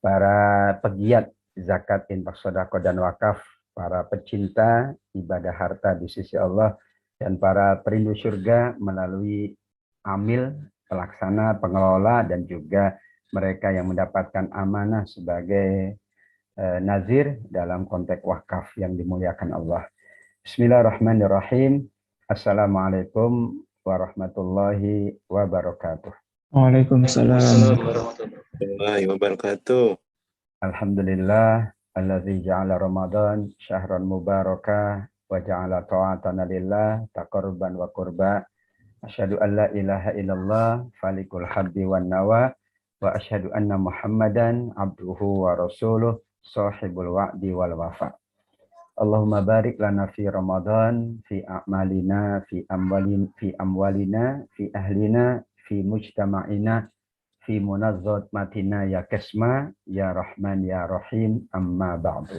para pegiat zakat, infak, sedekah dan wakaf, para pecinta ibadah harta di sisi Allah, dan para perindu surga melalui amil, pelaksana, pengelola, dan juga mereka yang mendapatkan amanah sebagai nazir dalam konteks wakaf yang dimuliakan Allah. Bismillahirrahmanirrahim. Assalamualaikum warahmatullahi wabarakatuh. Waalaikumsalam warahmatullahi wabarakatuh. Alhamdulillah allazi ja'ala Ramadan syahran mubarakah wa ja'ala ta'atana lillah taqarruban wa qurba. Asyhadu an la ilaha illallah falikul habbi wan nawa wa asyhadu anna Muhammadan abduhu wa rasuluh sahibul wa'di wal wafa. Allahumma barik lana fi Ramadan fi a'malina fi amwalina fi ahlina fi mujtama'ina fi munazzat matina ya kesma ya rahman ya rahim amma ba'du.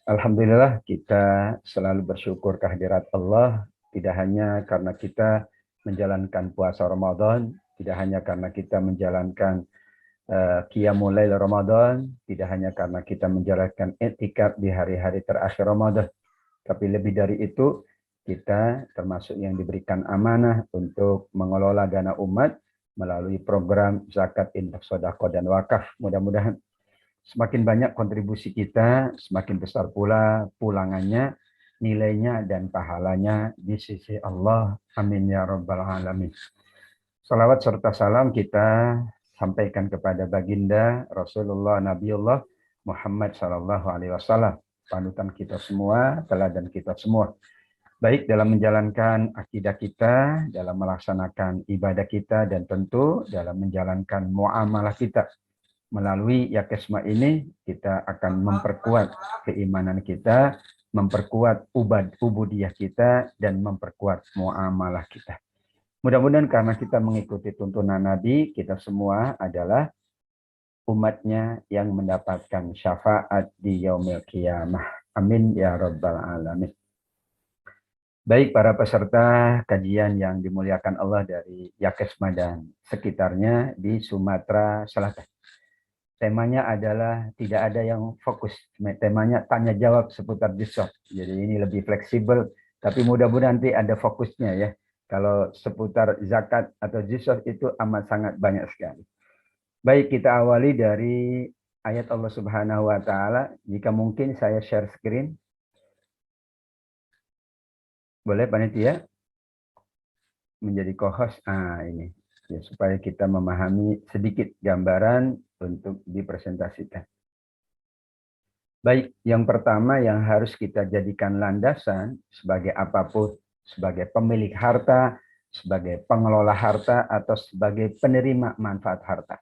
Alhamdulillah kita selalu bersyukur kehadirat Allah, tidak hanya karena kita menjalankan puasa Ramadan, tidak hanya karena kita menjalankan qiyamul lail Ramadan, tidak hanya karena kita menjalankan i'tikaf di hari-hari terakhir Ramadan, tapi lebih dari itu kita termasuk yang diberikan amanah untuk mengelola dana umat melalui program zakat, infak, sedekah dan wakaf. Mudah-mudahan semakin banyak kontribusi kita, semakin besar pula pulangannya, nilainya dan pahalanya di sisi Allah. Amin ya rabbal alamin. Salawat serta salam kita sampaikan kepada baginda Rasulullah Nabiullah Muhammad sallallahu alaihi wasallam, panutan kita semua, teladan kita semua. Baik dalam menjalankan akidah kita, dalam melaksanakan ibadah kita, dan tentu dalam menjalankan muamalah kita. Melalui Yakesma ini, kita akan memperkuat keimanan kita, memperkuat ubudiyah kita, dan memperkuat muamalah kita. Mudah-mudahan karena kita mengikuti tuntunan Nabi, kita semua adalah umatnya yang mendapatkan syafaat di yaumil qiyamah. Amin ya rabbal alamin. Baik para peserta kajian yang dimuliakan Allah dari Yakesma dan sekitarnya di Sumatera Selatan. Temanya adalah tidak ada yang fokus. Temanya tanya jawab seputar jisab. Jadi ini lebih fleksibel, tapi mudah-mudahan nanti ada fokusnya ya. Kalau seputar zakat atau jisab itu amat sangat banyak sekali. Baik, kita awali dari ayat Allah Subhanahu wa taala. Jika mungkin saya share screen. Boleh panitia menjadi co-host. Ini ya, supaya kita memahami sedikit gambaran untuk dipresentasikan. Baik, yang pertama yang harus kita jadikan landasan sebagai apapun, sebagai pemilik harta, sebagai pengelola harta, atau sebagai penerima manfaat harta.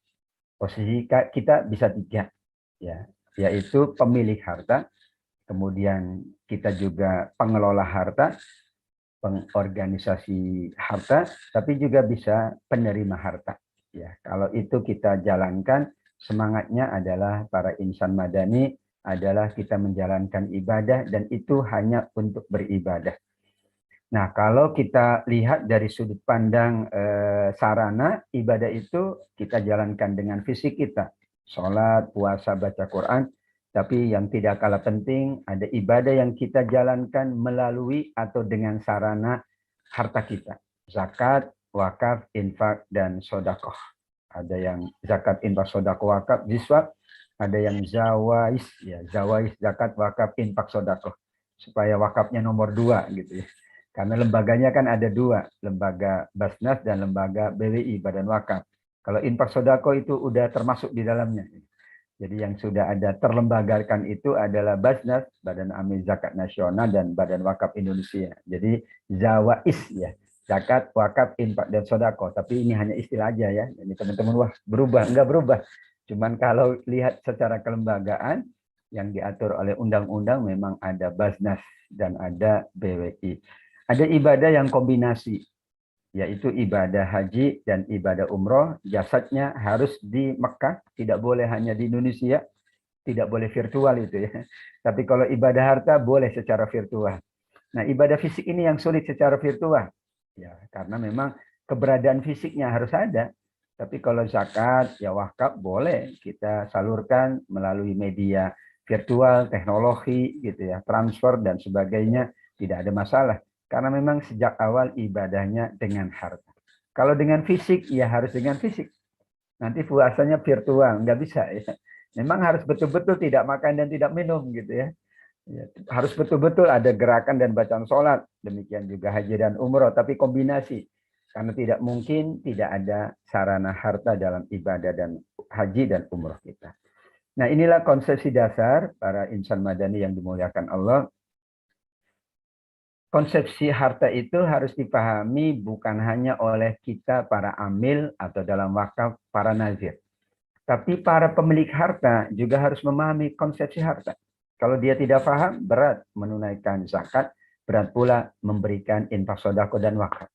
Posisi kita bisa tiga, ya, yaitu pemilik harta, kemudian kita juga pengelola harta, pengorganisasi harta, tapi juga bisa penerima harta. Ya, kalau itu kita jalankan, semangatnya adalah para insan madani adalah kita menjalankan ibadah dan itu hanya untuk beribadah. Nah, kalau kita lihat dari sudut pandang sarana ibadah itu kita jalankan dengan fisik kita, sholat, puasa, baca Quran. Tapi yang tidak kalah penting, ada ibadah yang kita jalankan melalui atau dengan sarana harta kita. Zakat, wakaf, infak, dan sodakoh. Ada yang zakat, infak, sodakoh, wakaf, jiswab. Ada yang zawais, ya, zawais, zakat, wakaf, infak, sodakoh. Supaya wakafnya nomor 2 gitu ya. Karena lembaganya kan ada 2, lembaga Basnas dan lembaga BWI, Badan Wakaf. Kalau infak sodakoh itu udah termasuk di dalamnya. Jadi yang sudah ada terlembagakan itu adalah Basnas, Badan Amil Zakat Nasional, dan Badan Wakaf Indonesia. Jadi zawais ya, zakat, wakaf, infak, dan sodako. Tapi ini hanya istilah aja ya. Jadi teman-teman wah berubah, enggak berubah. Cuman kalau lihat secara kelembagaan yang diatur oleh undang-undang memang ada Basnas dan ada BWI. Ada ibadah yang kombinasi, yaitu ibadah haji dan ibadah umroh. Jasadnya harus di Mekah, tidak boleh hanya di Indonesia, tidak boleh virtual itu ya. Tapi kalau ibadah harta boleh secara virtual. Nah, ibadah fisik ini yang sulit secara virtual. Ya, karena memang keberadaan fisiknya harus ada. Tapi kalau zakat, ya wakaf boleh kita salurkan melalui media virtual, teknologi, gitu ya, transfer dan sebagainya, tidak ada masalah. Karena memang sejak awal ibadahnya dengan harta. Kalau dengan fisik, ya harus dengan fisik. Nanti puasanya virtual, nggak bisa ya. Memang harus betul-betul tidak makan dan tidak minum gitu ya. Ya, harus betul-betul ada gerakan dan bacaan sholat. Demikian juga haji dan umroh, tapi kombinasi. Karena tidak mungkin tidak ada sarana harta dalam ibadah dan haji dan umroh kita. Nah, inilah konsepsi dasar para insan madani yang dimuliakan Allah. Konsepsi harta itu harus dipahami bukan hanya oleh kita para amil atau dalam wakaf para nazir. Tapi para pemilik harta juga harus memahami konsepsi harta. Kalau dia tidak paham, berat menunaikan zakat, berat pula memberikan infak sodako dan wakaf.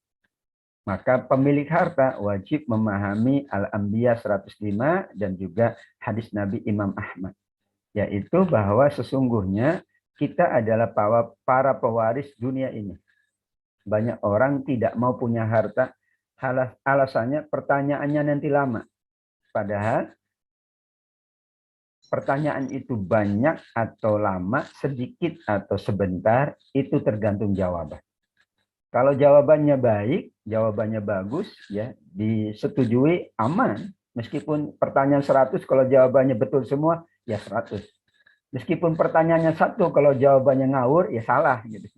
Maka pemilik harta wajib memahami Al-Anbiya 105 dan juga hadis Nabi Imam Ahmad. Yaitu bahwa sesungguhnya kita adalah para pewaris dunia ini. Banyak orang tidak mau punya harta, alasannya pertanyaannya nanti lama. Padahal pertanyaan itu banyak atau lama, sedikit atau sebentar, itu tergantung jawaban. Kalau jawabannya baik, jawabannya bagus, ya disetujui, aman. Meskipun pertanyaan 100, kalau jawabannya betul semua, ya 100. Meskipun pertanyaannya 1, kalau jawabannya ngawur, ya salah. Gitu.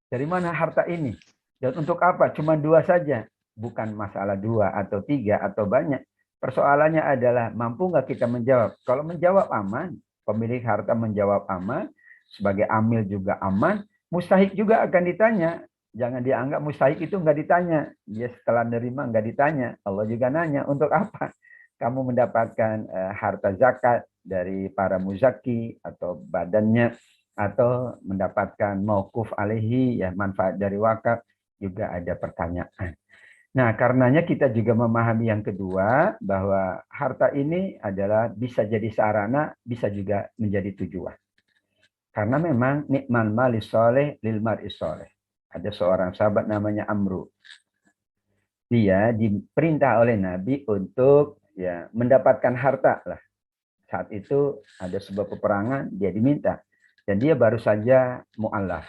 Dari mana harta ini? Dan untuk apa? Cuma 2 saja. Bukan masalah 2 atau 3 atau banyak. Persoalannya adalah mampu nggak kita menjawab. Kalau menjawab aman, pemilik harta menjawab aman, sebagai amil juga aman, mustahik juga akan ditanya. Jangan dianggap mustahik itu nggak ditanya. Dia setelah nerima nggak ditanya. Allah juga nanya, untuk apa kamu mendapatkan harta zakat dari para muzaki atau badannya, atau mendapatkan mauquf alaihi, ya manfaat dari wakaf, juga ada pertanyaan. Nah, karenanya kita juga memahami yang kedua, bahwa harta ini adalah bisa jadi sarana, bisa juga menjadi tujuan. Karena memang nikmal malis soleh lil mar'is soleh. Ada seorang sahabat namanya Amru. Dia diperintah oleh Nabi untuk ya mendapatkan harta lah. Saat itu ada sebuah peperangan, dia diminta. Dan dia baru saja mu'allaf.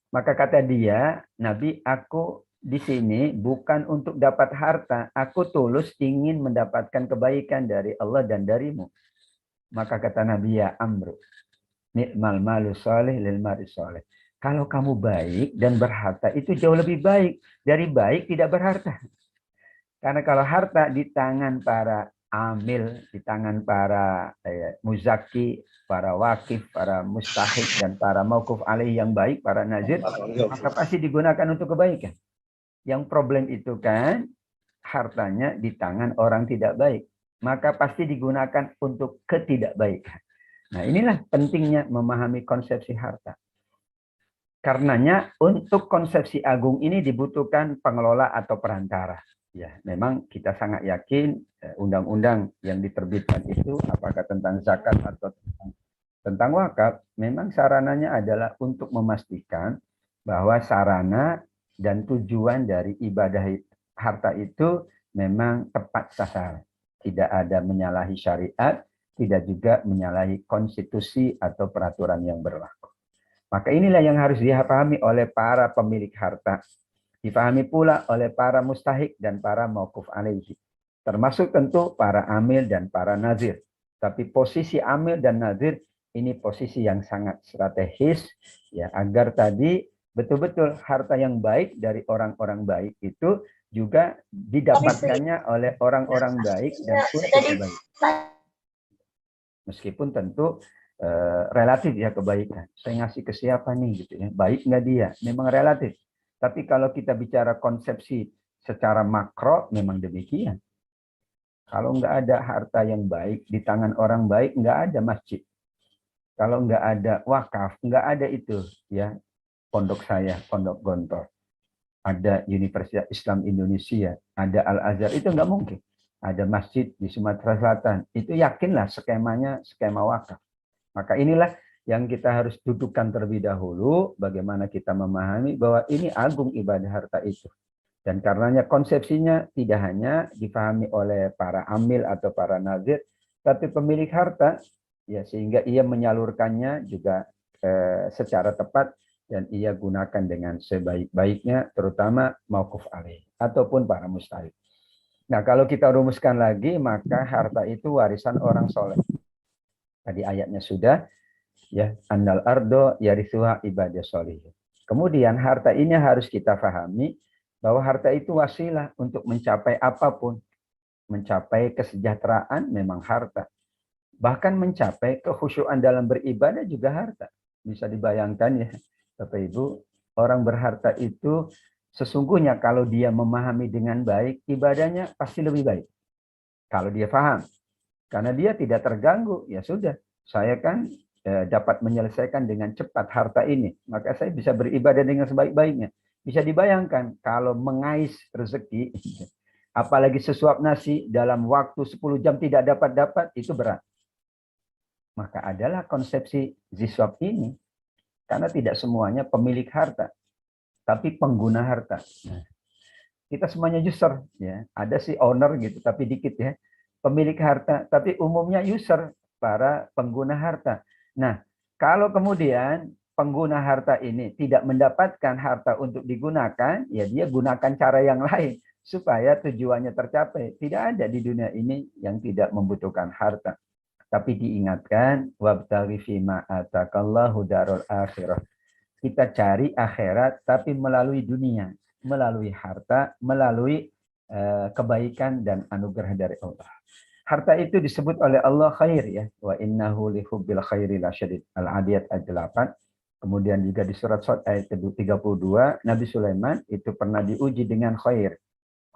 Maka kata dia, Nabi, aku di sini bukan untuk dapat harta. Aku tulus ingin mendapatkan kebaikan dari Allah dan darimu. Maka kata Nabi, ya Amru, ni'mal malu soleh lil mari soleh. Kalau kamu baik dan berharta, itu jauh lebih baik dari baik tidak berharta. Karena kalau harta di tangan para amil, di tangan para muzaki, para wakif, para mustahik, dan para mauquf alaih yang baik, para nazir, maka pasti digunakan untuk kebaikan. Yang problem itu kan, hartanya di tangan orang tidak baik. Maka pasti digunakan untuk ketidakbaikan. Nah, inilah pentingnya memahami konsepsi harta. Karenanya, untuk konsepsi agung ini dibutuhkan pengelola atau perantara. Ya, memang kita sangat yakin undang-undang yang diterbitkan itu, apakah tentang zakat atau tentang wakaf, memang sarananya adalah untuk memastikan bahwa sarana dan tujuan dari ibadah harta itu memang tepat sasaran. Tidak ada menyalahi syariat, tidak juga menyalahi konstitusi atau peraturan yang berlaku. Maka inilah yang harus dipahami oleh para pemilik harta. Dipahami pula oleh para mustahik dan para mauquf alaihi. Termasuk tentu para amil dan para nazir. Tapi posisi amil dan nazir ini posisi yang sangat strategis, ya, agar tadi betul-betul harta yang baik dari orang-orang baik itu juga didapatkannya oleh orang-orang baik dan untuk kebaikan. Meskipun tentu relatif ya kebaikan. Saya ngasih ke siapa nih gitu ya. Baik nggak dia? Memang relatif. Tapi kalau kita bicara konsepsi secara makro, memang demikian. Kalau nggak ada harta yang baik di tangan orang baik, nggak ada masjid. Kalau nggak ada wakaf, nggak ada itu ya. Pondok saya, Pondok Gontor. Ada Universitas Islam Indonesia, ada Al-Azhar, itu nggak mungkin. Ada masjid di Sumatera Selatan, itu yakinlah skemanya skema wakaf. Maka inilah yang kita harus dudukkan terlebih dahulu, bagaimana kita memahami bahwa ini agung ibadah harta itu. Dan karenanya konsepsinya tidak hanya dipahami oleh para amil atau para nazir, tapi pemilik harta, ya sehingga ia menyalurkannya juga secara tepat dan ia gunakan dengan sebaik-baiknya, terutama mauquf alaih ataupun para mustahik. Nah, kalau kita rumuskan lagi, maka harta itu warisan orang soleh. Tadi ayatnya sudah, ya, annal ardo yarithuha ibadah solih. Kemudian harta ini harus kita pahami bahwa harta itu wasilah untuk mencapai apapun. Mencapai kesejahteraan memang harta. Bahkan mencapai kekhusyuan dalam beribadah juga harta. Bisa dibayangkan ya, Bapak Ibu, orang berharta itu sesungguhnya kalau dia memahami dengan baik, ibadahnya pasti lebih baik. Kalau dia paham. Karena dia tidak terganggu, ya sudah. Saya kan dapat menyelesaikan dengan cepat harta ini. Maka saya bisa beribadah dengan sebaik-baiknya. Bisa dibayangkan kalau mengais rezeki, apalagi sesuap nasi dalam waktu 10 jam tidak dapat-dapat, itu berat. Maka adalah konsepsi ziswab ini. Karena tidak semuanya pemilik harta, tapi pengguna harta. Nah, kita semuanya user, ya. Ada sih owner gitu, tapi dikit ya. Pemilik harta, tapi umumnya user, para pengguna harta. Nah, kalau kemudian pengguna harta ini tidak mendapatkan harta untuk digunakan, ya dia gunakan cara yang lain supaya tujuannya tercapai. Tidak ada di dunia ini yang tidak membutuhkan harta. Tapi diingatkan, wabtaghi fima atakallahu darul akhirah. Kita cari akhirat tapi melalui dunia, melalui harta, melalui kebaikan dan anugerah dari Allah. Harta itu disebut oleh Allah khair ya. Wa innahu li hubbil khairi lasyadid. Al-Adiyat ayat 8. Kemudian juga di surat Shad ayat 32, Nabi Sulaiman itu pernah diuji dengan khair.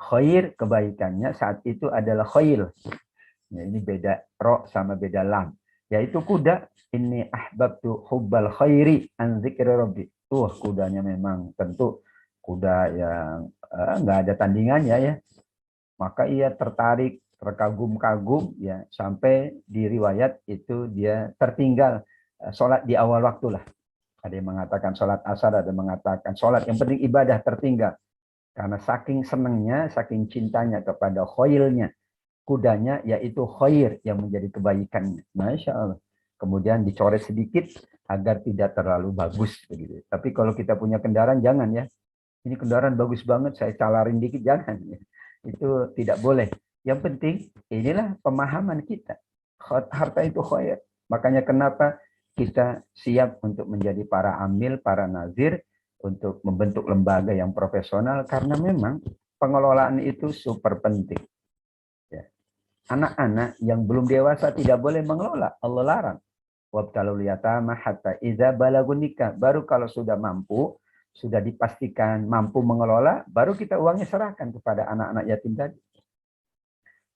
Khair kebaikannya saat itu adalah khail. Ya, ini beda ro sama beda lam. Yaitu kuda. Ini ahbabtu hubbal khairi an dzikri rabbi. Kudanya memang tentu kuda yang nggak ada tandingannya ya. Maka ia tertarik, terkagum-kagum ya, sampai di riwayat itu dia tertinggal sholat di awal waktu lah. Ada yang mengatakan sholat asar, ada yang mengatakan sholat, yang penting ibadah tertinggal. Karena saking senangnya, saking cintanya kepada khailnya, kudanya, yaitu khair yang menjadi kebaikannya. Masya Allah. Kemudian dicoret sedikit agar tidak terlalu bagus. Begitu. Tapi kalau kita punya kendaraan, jangan ya. Ini kendaraan bagus banget, saya calarin dikit, jangan. Itu tidak boleh. Yang penting, inilah pemahaman kita. Harta itu khair. Makanya kenapa kita siap untuk menjadi para amil, para nazir, untuk membentuk lembaga yang profesional, karena memang pengelolaan itu super penting. Ya. Anak-anak yang belum dewasa tidak boleh mengelola. Allah larang. Wabtalul yatama hatta idza balagun nikah. Baru kalau sudah mampu, sudah dipastikan mampu mengelola, baru kita uangnya serahkan kepada anak-anak yatim tadi.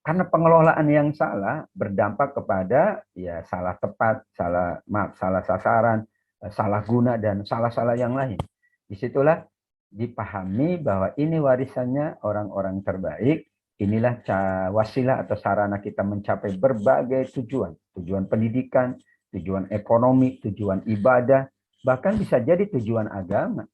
Karena pengelolaan yang salah berdampak kepada ya salah tepat, salah sasaran, salah guna dan salah-salah yang lain. Disitulah dipahami bahwa ini warisannya orang-orang terbaik. Inilah wasilah atau sarana kita mencapai berbagai tujuan. Tujuan pendidikan, tujuan ekonomi, tujuan ibadah, bahkan bisa jadi tujuan agama.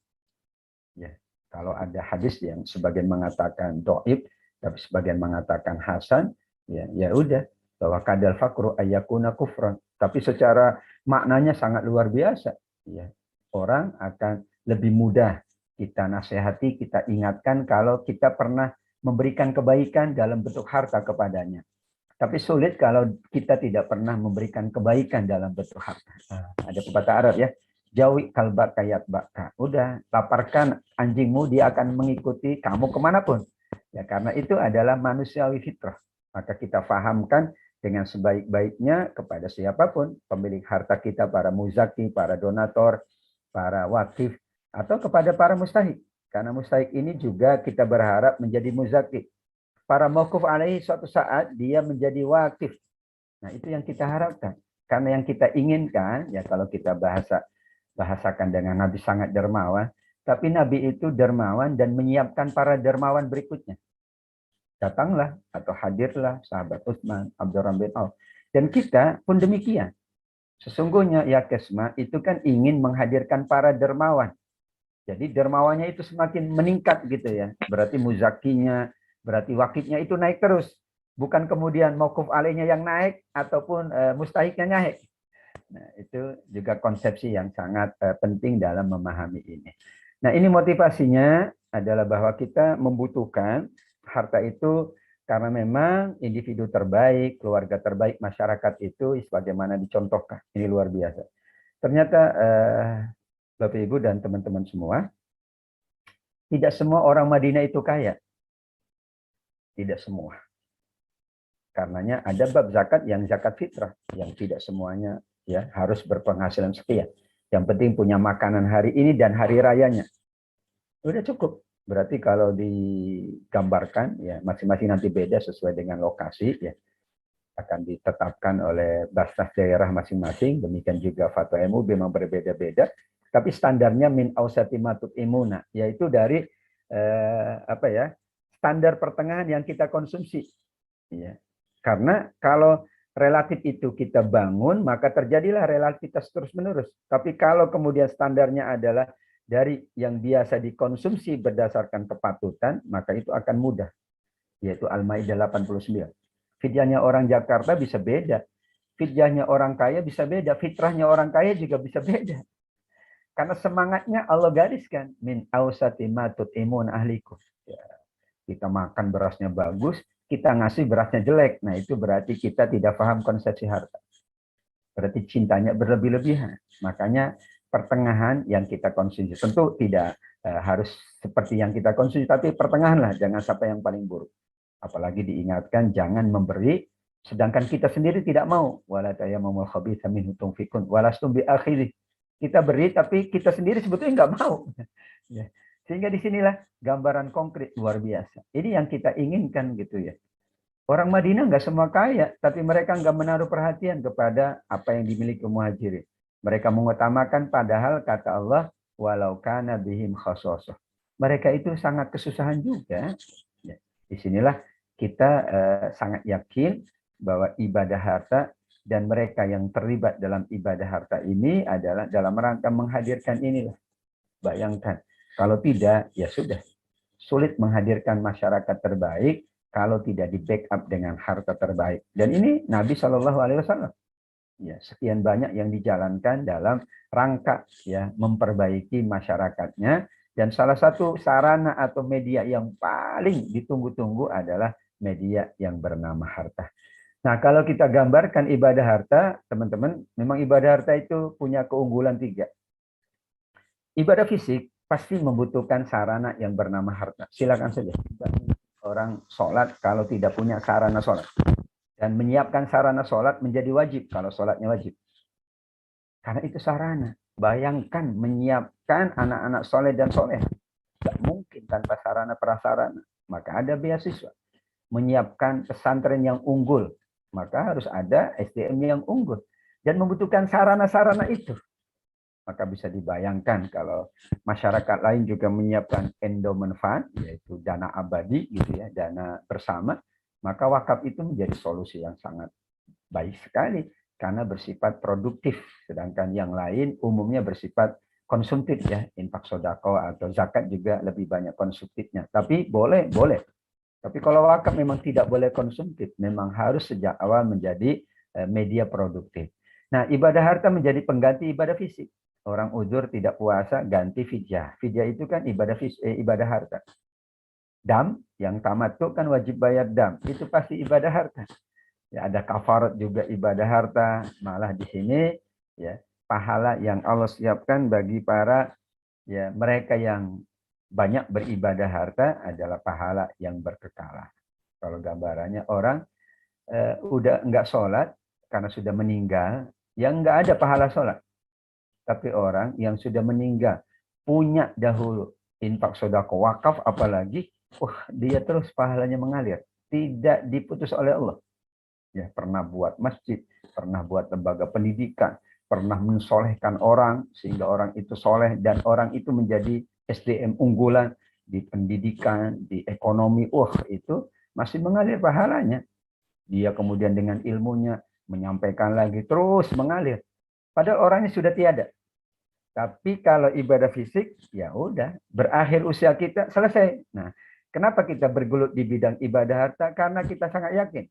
Ya, kalau ada hadis yang sebagian mengatakan dhaif, tapi sebagian mengatakan hasan, ya udah, bahwa kadal fakru ayyakuna kufran. Tapi secara maknanya sangat luar biasa. Ya, orang akan lebih mudah kita nasihati, kita ingatkan kalau kita pernah memberikan kebaikan dalam bentuk harta kepadanya. Tapi sulit kalau kita tidak pernah memberikan kebaikan dalam bentuk harta. Ada pepatah Arab ya, jauhi kalbak kayat baka. Udah, laparkan anjingmu, dia akan mengikuti kamu kemanapun. Ya, karena itu adalah manusiawi fitrah. Maka kita fahamkan dengan sebaik-baiknya kepada siapapun, pemilik harta kita, para muzaki, para donator, para wakif, atau kepada para mustahik. Karena mustahik ini juga kita berharap menjadi muzaki. Para mauquf alaihi suatu saat dia menjadi wakif. Nah, itu yang kita harapkan. Karena yang kita inginkan, ya kalau kita bahasakan dengan Nabi sangat dermawan, tapi Nabi itu dermawan dan menyiapkan para dermawan berikutnya. Datanglah atau hadirlah sahabat Utsman, Abdurrahman bin Auf. Dan kita pun demikian. Sesungguhnya ya Kesma itu kan ingin menghadirkan para dermawan. Jadi dermawannya itu semakin meningkat gitu ya. Berarti muzakinya, berarti wakifnya itu naik terus. Bukan kemudian mauquf alaihnya yang naik ataupun mustahiknya naik. Nah, itu juga konsepsi yang sangat penting dalam memahami ini. Nah, ini motivasinya adalah bahwa kita membutuhkan harta itu karena memang individu terbaik, keluarga terbaik, masyarakat itu sebagaimana dicontohkan. Ini luar biasa. Ternyata Bapak Ibu dan teman-teman semua, tidak semua orang Madinah itu kaya. Tidak semua. Karenanya ada bab zakat yang zakat fitrah, yang tidak semuanya ya harus berpenghasilan sekian. Yang penting punya makanan hari ini dan hari rayanya. Udah cukup. Berarti kalau digambarkan ya masing-masing nanti beda sesuai dengan lokasi ya. Akan ditetapkan oleh Basnas daerah masing-masing. Demikian juga fatwa MUI memang berbeda-beda. Tapi standarnya min ausati matut imuna, yaitu dari standar pertengahan yang kita konsumsi. Ya. Karena kalau relatif itu kita bangun, maka terjadilah relativitas terus-menerus. Tapi kalau kemudian standarnya adalah dari yang biasa dikonsumsi berdasarkan kepatutan, maka itu akan mudah. Yaitu Al-Maidah 89. Fidyahnya orang Jakarta bisa beda. Fidyahnya orang kaya bisa beda. Fitrahnya orang kaya juga bisa beda. Karena semangatnya Allah gariskan. Min ausati matut imun ahliku. Ya, kita makan berasnya bagus, kita ngasih berasnya jelek. Nah, itu berarti kita tidak paham konsepsi harta. Berarti cintanya berlebih-lebihan. Makanya pertengahan yang kita konsumsi. Tentu tidak harus seperti yang kita konsumsi, tapi pertengahan lah. Jangan sampai yang paling buruk. Apalagi diingatkan jangan memberi sedangkan kita sendiri tidak mau. Wala tayammumul khabitha minhu tunfikun walastum bi akhirih. Kita beri tapi kita sendiri sebetulnya nggak mau. Ya. Sehingga disinilah gambaran konkret luar biasa. Ini yang kita inginkan gitu ya. Orang Madinah nggak semua kaya, tapi mereka nggak menaruh perhatian kepada apa yang dimiliki muhajirin. Mereka mengutamakan padahal kata Allah, walau kana bihim khasasah. Mereka itu sangat kesusahan juga. Ya. Disinilah kita sangat yakin bahwa ibadah harta dan mereka yang terlibat dalam ibadah harta ini adalah dalam rangka menghadirkan inilah. Bayangkan, kalau tidak, ya sudah. Sulit menghadirkan masyarakat terbaik kalau tidak di-backup dengan harta terbaik. Dan ini Nabi SAW. Ya, sekian banyak yang dijalankan dalam rangka ya memperbaiki masyarakatnya. Dan salah satu sarana atau media yang paling ditunggu-tunggu adalah media yang bernama harta. Nah, kalau kita gambarkan ibadah harta, teman-teman, memang ibadah harta itu punya keunggulan 3. Ibadah fisik pasti membutuhkan sarana yang bernama harta. Silakan saja. Orang sholat kalau tidak punya sarana sholat. Dan menyiapkan sarana sholat menjadi wajib kalau sholatnya wajib. Karena itu sarana. Bayangkan menyiapkan anak-anak soleh dan soleh. Tidak mungkin tanpa sarana prasarana. Maka ada beasiswa. Menyiapkan pesantren yang unggul. Maka harus ada SDM yang unggul. Dan membutuhkan sarana-sarana itu. Maka bisa dibayangkan kalau masyarakat lain juga menyiapkan endowment fund, yaitu dana abadi, gitu ya, dana bersama, maka wakaf itu menjadi solusi yang sangat baik sekali karena bersifat produktif, sedangkan yang lain umumnya bersifat konsumtif ya, infak sodako atau zakat juga lebih banyak konsumtifnya. Tapi boleh. Tapi kalau wakaf memang tidak boleh konsumtif, memang harus sejak awal menjadi media produktif. Nah, ibadah harta menjadi pengganti ibadah fisik. Orang uzur tidak puasa ganti fidyah. Fidyah itu kan ibadah harta. Dam yang tamat itu kan wajib bayar dam. Itu pasti ibadah harta. Ya, ada kafarat juga ibadah harta. Malah di sini ya pahala yang Allah siapkan bagi para ya mereka yang banyak beribadah harta adalah pahala yang berkekalan. Kalau gambarannya orang udah nggak sholat karena sudah meninggal, yang nggak ada pahala sholat. Tapi orang yang sudah meninggal punya dahulu infak sodako wakaf apalagi, dia terus pahalanya mengalir, tidak diputus oleh Allah. Ya, pernah buat masjid, pernah buat lembaga pendidikan, pernah mensolehkan orang sehingga orang itu soleh dan orang itu menjadi SDM unggulan di pendidikan, di ekonomi. Itu masih mengalir pahalanya. Dia kemudian dengan ilmunya menyampaikan lagi terus mengalir. Padahal orangnya sudah tiada. Tapi kalau ibadah fisik, ya udah, berakhir usia kita selesai. Nah, kenapa kita bergelut di bidang ibadah harta? Karena kita sangat yakin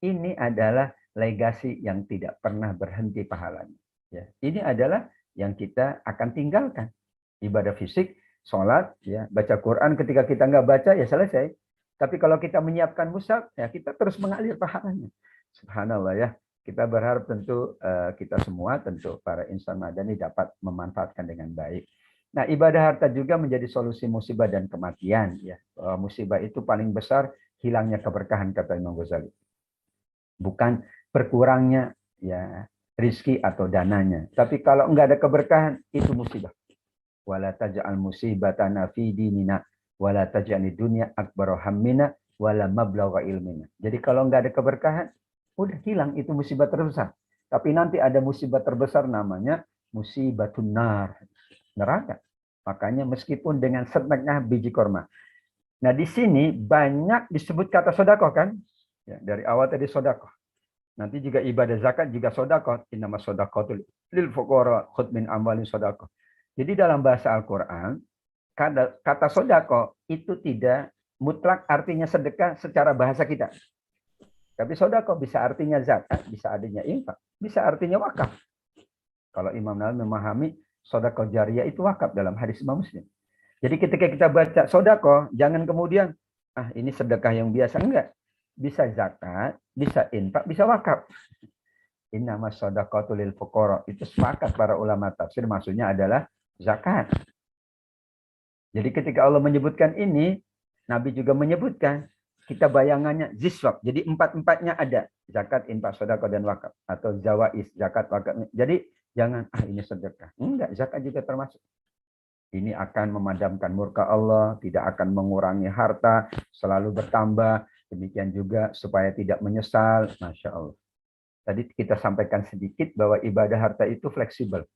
ini adalah legasi yang tidak pernah berhenti pahalanya. Ya, ini adalah yang kita akan tinggalkan. Ibadah fisik, sholat, ya, baca Quran. Ketika kita nggak baca, ya selesai. Tapi kalau kita menyiapkan mushaf, ya kita terus mengalir pahalanya. Subhanallah ya. Kita berharap tentu kita semua, tentu para insan madani dapat memanfaatkan dengan baik. Nah, ibadah harta juga menjadi solusi musibah dan kematian. Ya, musibah itu paling besar hilangnya keberkahan, kata Imam Ghazali. Bukan berkurangnya ya rizki atau dananya. Tapi kalau enggak ada keberkahan, itu musibah. Wala taj'al musibatana fi dinina wala taj'al dunya akbar hammina wala mablagha ilmina. Jadi kalau enggak ada keberkahan, udah hilang itu musibah terbesar. Tapi nanti ada musibah terbesar namanya musibatun nar, neraka. Makanya meskipun dengan setengah biji korma. Nah di sini banyak disebut kata sodakoh kan? Ya, dari awal tadi sodakoh. Nanti juga ibadah zakat juga sodakoh. Innama sodakotul lil fuqara khud min amwalin sodakoh. Jadi dalam bahasa Al-Quran, kata sodakoh itu tidak mutlak artinya sedekah secara bahasa kita. Tapi sodakoh bisa artinya zakat, bisa artinya infak, bisa artinya wakaf. Kalau Imam Nawawi memahami sodakoh jariyah itu wakaf dalam hadis Imam Muslim. Jadi ketika kita baca sodakoh, jangan kemudian, ini sedekah yang biasa. Enggak. Bisa zakat, bisa infak, bisa wakaf. Innama shadaqatu lil fuqara. Itu sepakat para ulama tafsir, maksudnya adalah zakat. Jadi ketika Allah menyebutkan ini, Nabi juga menyebutkan, kita bayangannya ziswab. Jadi empat-empatnya ada. Zakat, infak, sedekah, dan wakaf. Atau zawais, zakat, wakaf. Jadi jangan, ini sedekah. Enggak, zakat juga termasuk. Ini akan memadamkan murka Allah, tidak akan mengurangi harta, selalu bertambah. Demikian juga supaya tidak menyesal. Masya Allah. Tadi kita sampaikan sedikit bahwa ibadah harta itu fleksibel.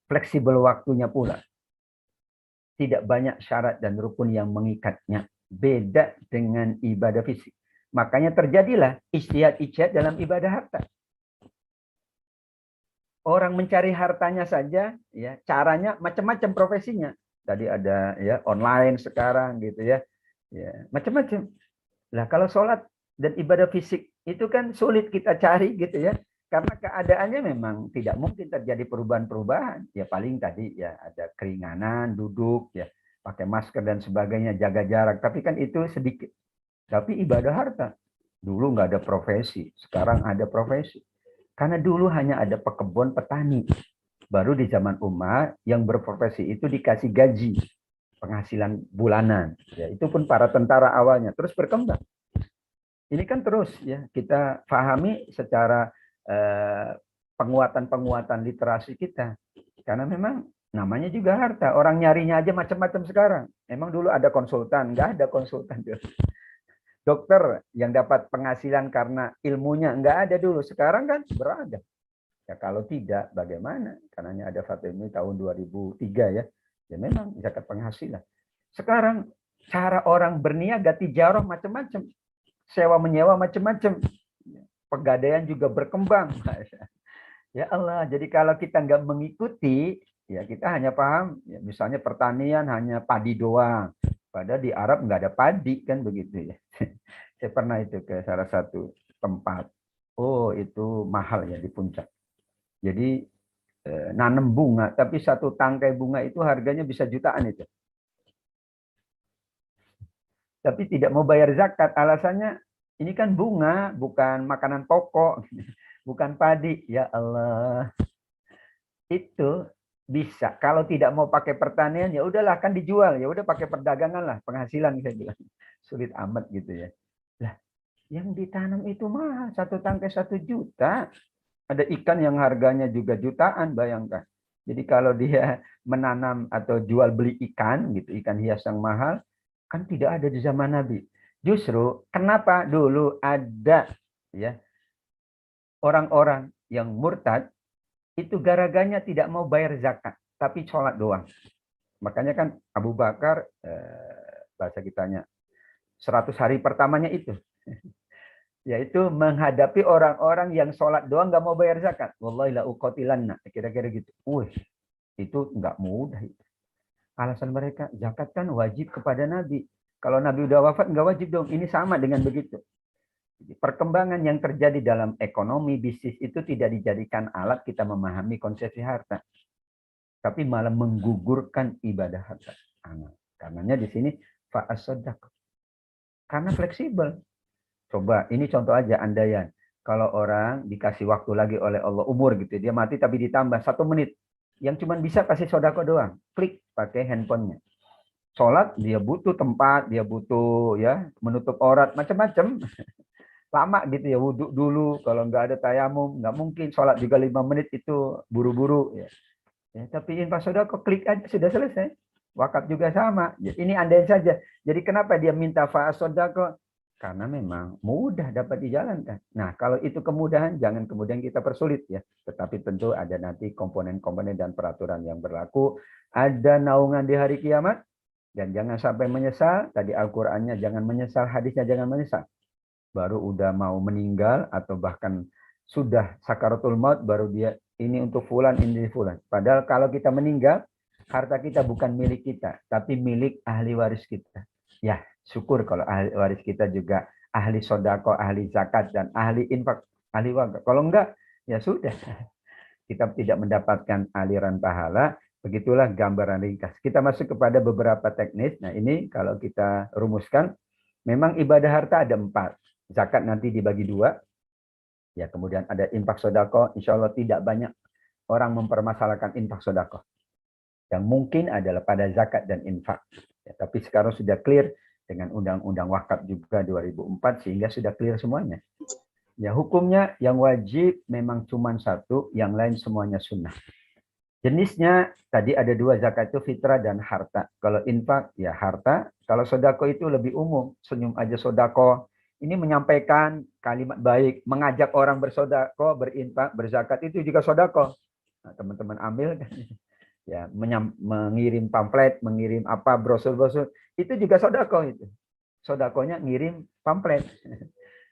Fleksibel waktunya pula. Tidak banyak syarat dan rukun yang mengikatnya. Beda dengan ibadah fisik. Makanya terjadilah ijtihad dalam ibadah harta. Orang mencari hartanya saja, ya caranya macam-macam profesinya. Tadi ada ya online sekarang gitu ya, macam-macam. Lah kalau sholat dan ibadah fisik itu kan sulit kita cari gitu ya. Karena keadaannya memang tidak mungkin terjadi perubahan-perubahan. Ya paling tadi ya ada keringanan, duduk, ya pakai masker dan sebagainya, jaga jarak. Tapi kan itu sedikit. Tapi ibadah harta. Dulu nggak ada profesi, sekarang ada profesi. Karena dulu hanya ada pekebun petani. Baru di zaman Umar yang berprofesi itu dikasih gaji, penghasilan bulanan. Ya, itu pun para tentara awalnya. Terus berkembang. Ini kan terus ya kita pahami secara penguatan-penguatan literasi kita. Karena memang namanya juga harta. Orang nyarinya aja macam-macam sekarang. Emang dulu ada konsultan? Nggak ada konsultan. Dokter yang dapat penghasilan karena ilmunya nggak ada dulu. Sekarang kan beragam. Ya kalau tidak, bagaimana? Karena ada fatwa ini tahun 2003 ya. Ya memang zakat penghasilan. Sekarang cara orang berniaga tijarah macam-macam. Sewa menyewa macam-macam. Pegadaian juga berkembang. Ya Allah, jadi kalau kita nggak mengikuti, ya kita hanya paham, ya misalnya pertanian hanya padi doang. Padahal di Arab nggak ada padi kan begitu ya. Saya pernah itu ke salah satu tempat. Oh itu mahal ya di puncak. Jadi nanam bunga, tapi satu tangkai bunga itu harganya bisa jutaan itu. Tapi tidak mau bayar zakat, alasannya ini kan bunga, bukan makanan pokok, bukan padi. Ya Allah, itu bisa. Kalau tidak mau pakai pertanian, ya udahlah kan dijual, ya udah pakai perdagangan lah, penghasilan saya bilang. Sulit amat gitu ya. Lah, yang ditanam itu mah satu tangkai 1 juta. Ada ikan yang harganya juga jutaan, bayangkan. Jadi kalau dia menanam atau jual beli ikan, gitu, ikan hias yang mahal, kan tidak ada di zaman Nabi. Justru kenapa dulu ada ya orang-orang yang murtad itu gara-garanya tidak mau bayar zakat, tapi sholat doang. Makanya kan Abu Bakar bahasa kitanya 100 hari pertamanya itu Yaitu menghadapi orang-orang yang sholat doang nggak mau bayar zakat. Wallahi la uqatilanna. Kira-kira gitu. Wih, itu nggak mudah. Alasan mereka, zakat kan wajib kepada Nabi. Kalau Nabi udah wafat, nggak wajib dong. Ini sama dengan begitu. Perkembangan yang terjadi dalam ekonomi, bisnis itu tidak dijadikan alat kita memahami konsepsi harta. Tapi malah menggugurkan ibadah harta. Karenanya di sini, fa'as-sodaq. Karena fleksibel. Coba, ini contoh aja andaian. Kalau orang dikasih waktu lagi oleh Allah umur gitu, dia mati tapi ditambah 1 menit. Yang cuma bisa kasih sodako doang. Klik pakai handphonenya. Sholat, dia butuh tempat, dia butuh ya menutup aurat, macam-macam. Lama gitu ya, wudhu dulu. Kalau nggak ada tayamum, nggak mungkin. Sholat juga 5 menit itu buru-buru. Ya. Tapi infak sodako, klik aja, sudah selesai. Wakaf juga sama. Ini andai saja. Jadi kenapa dia minta fa'as sodako? Karena memang mudah dapat dijalankan. Nah, kalau itu kemudahan, jangan kemudian kita persulit ya. Tetapi tentu ada nanti komponen-komponen dan peraturan yang berlaku. Ada naungan di hari kiamat. Dan jangan sampai menyesal. Tadi Al-Qur'annya jangan menyesal, hadisnya jangan menyesal. Baru udah mau meninggal atau bahkan sudah sakaratul maut, baru dia ini untuk fulan, ini fulan. Padahal kalau kita meninggal, harta kita bukan milik kita, tapi milik ahli waris kita. Ya, syukur kalau ahli waris kita juga ahli sodako, ahli zakat, dan ahli infak, ahli wakaf. Kalau enggak, ya sudah. Kita tidak mendapatkan aliran pahala. Begitulah gambaran ringkas. Kita masuk kepada beberapa teknis. Nah ini kalau kita rumuskan, memang ibadah harta ada 4. Zakat nanti dibagi 2. Ya, kemudian ada infak sodako. Insya Allah tidak banyak orang mempermasalahkan infak sodako. Yang mungkin adalah pada zakat dan infak. Ya, tapi sekarang sudah clear dengan Undang-Undang Wakaf juga 2004 sehingga sudah clear semuanya. Ya, hukumnya yang wajib memang cuma 1, yang lain semuanya sunnah. Jenisnya tadi ada 2, zakat itu fitrah dan harta. Kalau infak ya harta, kalau sodako itu lebih umum, senyum aja sodako. Ini menyampaikan kalimat baik, mengajak orang bersodako, berinfak, berzakat itu juga sodako. Nah, teman-teman ambil kan. Ya, mengirim pamflet, mengirim apa brosur-brosur, itu juga sodako itu. Sodakonya ngirim pamflet,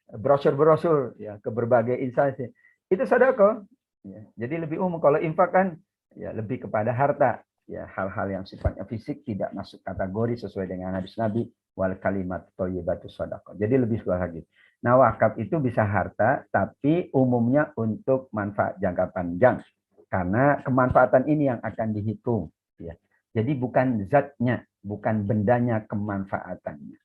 brosur-brosur ya ke berbagai instansi. Itu sodako. Ya, jadi lebih umum. Kalau infak kan ya lebih kepada harta. Ya, hal-hal yang sifatnya fisik tidak masuk kategori sesuai dengan hadis Nabi wal kalimat thayyibatu sodako. Jadi lebih luas lagi. Nah, wakaf itu bisa harta, tapi umumnya untuk manfaat jangka panjang. Karena kemanfaatan ini yang akan dihitung. Ya. Jadi bukan zatnya, bukan bendanya, kemanfaatannya.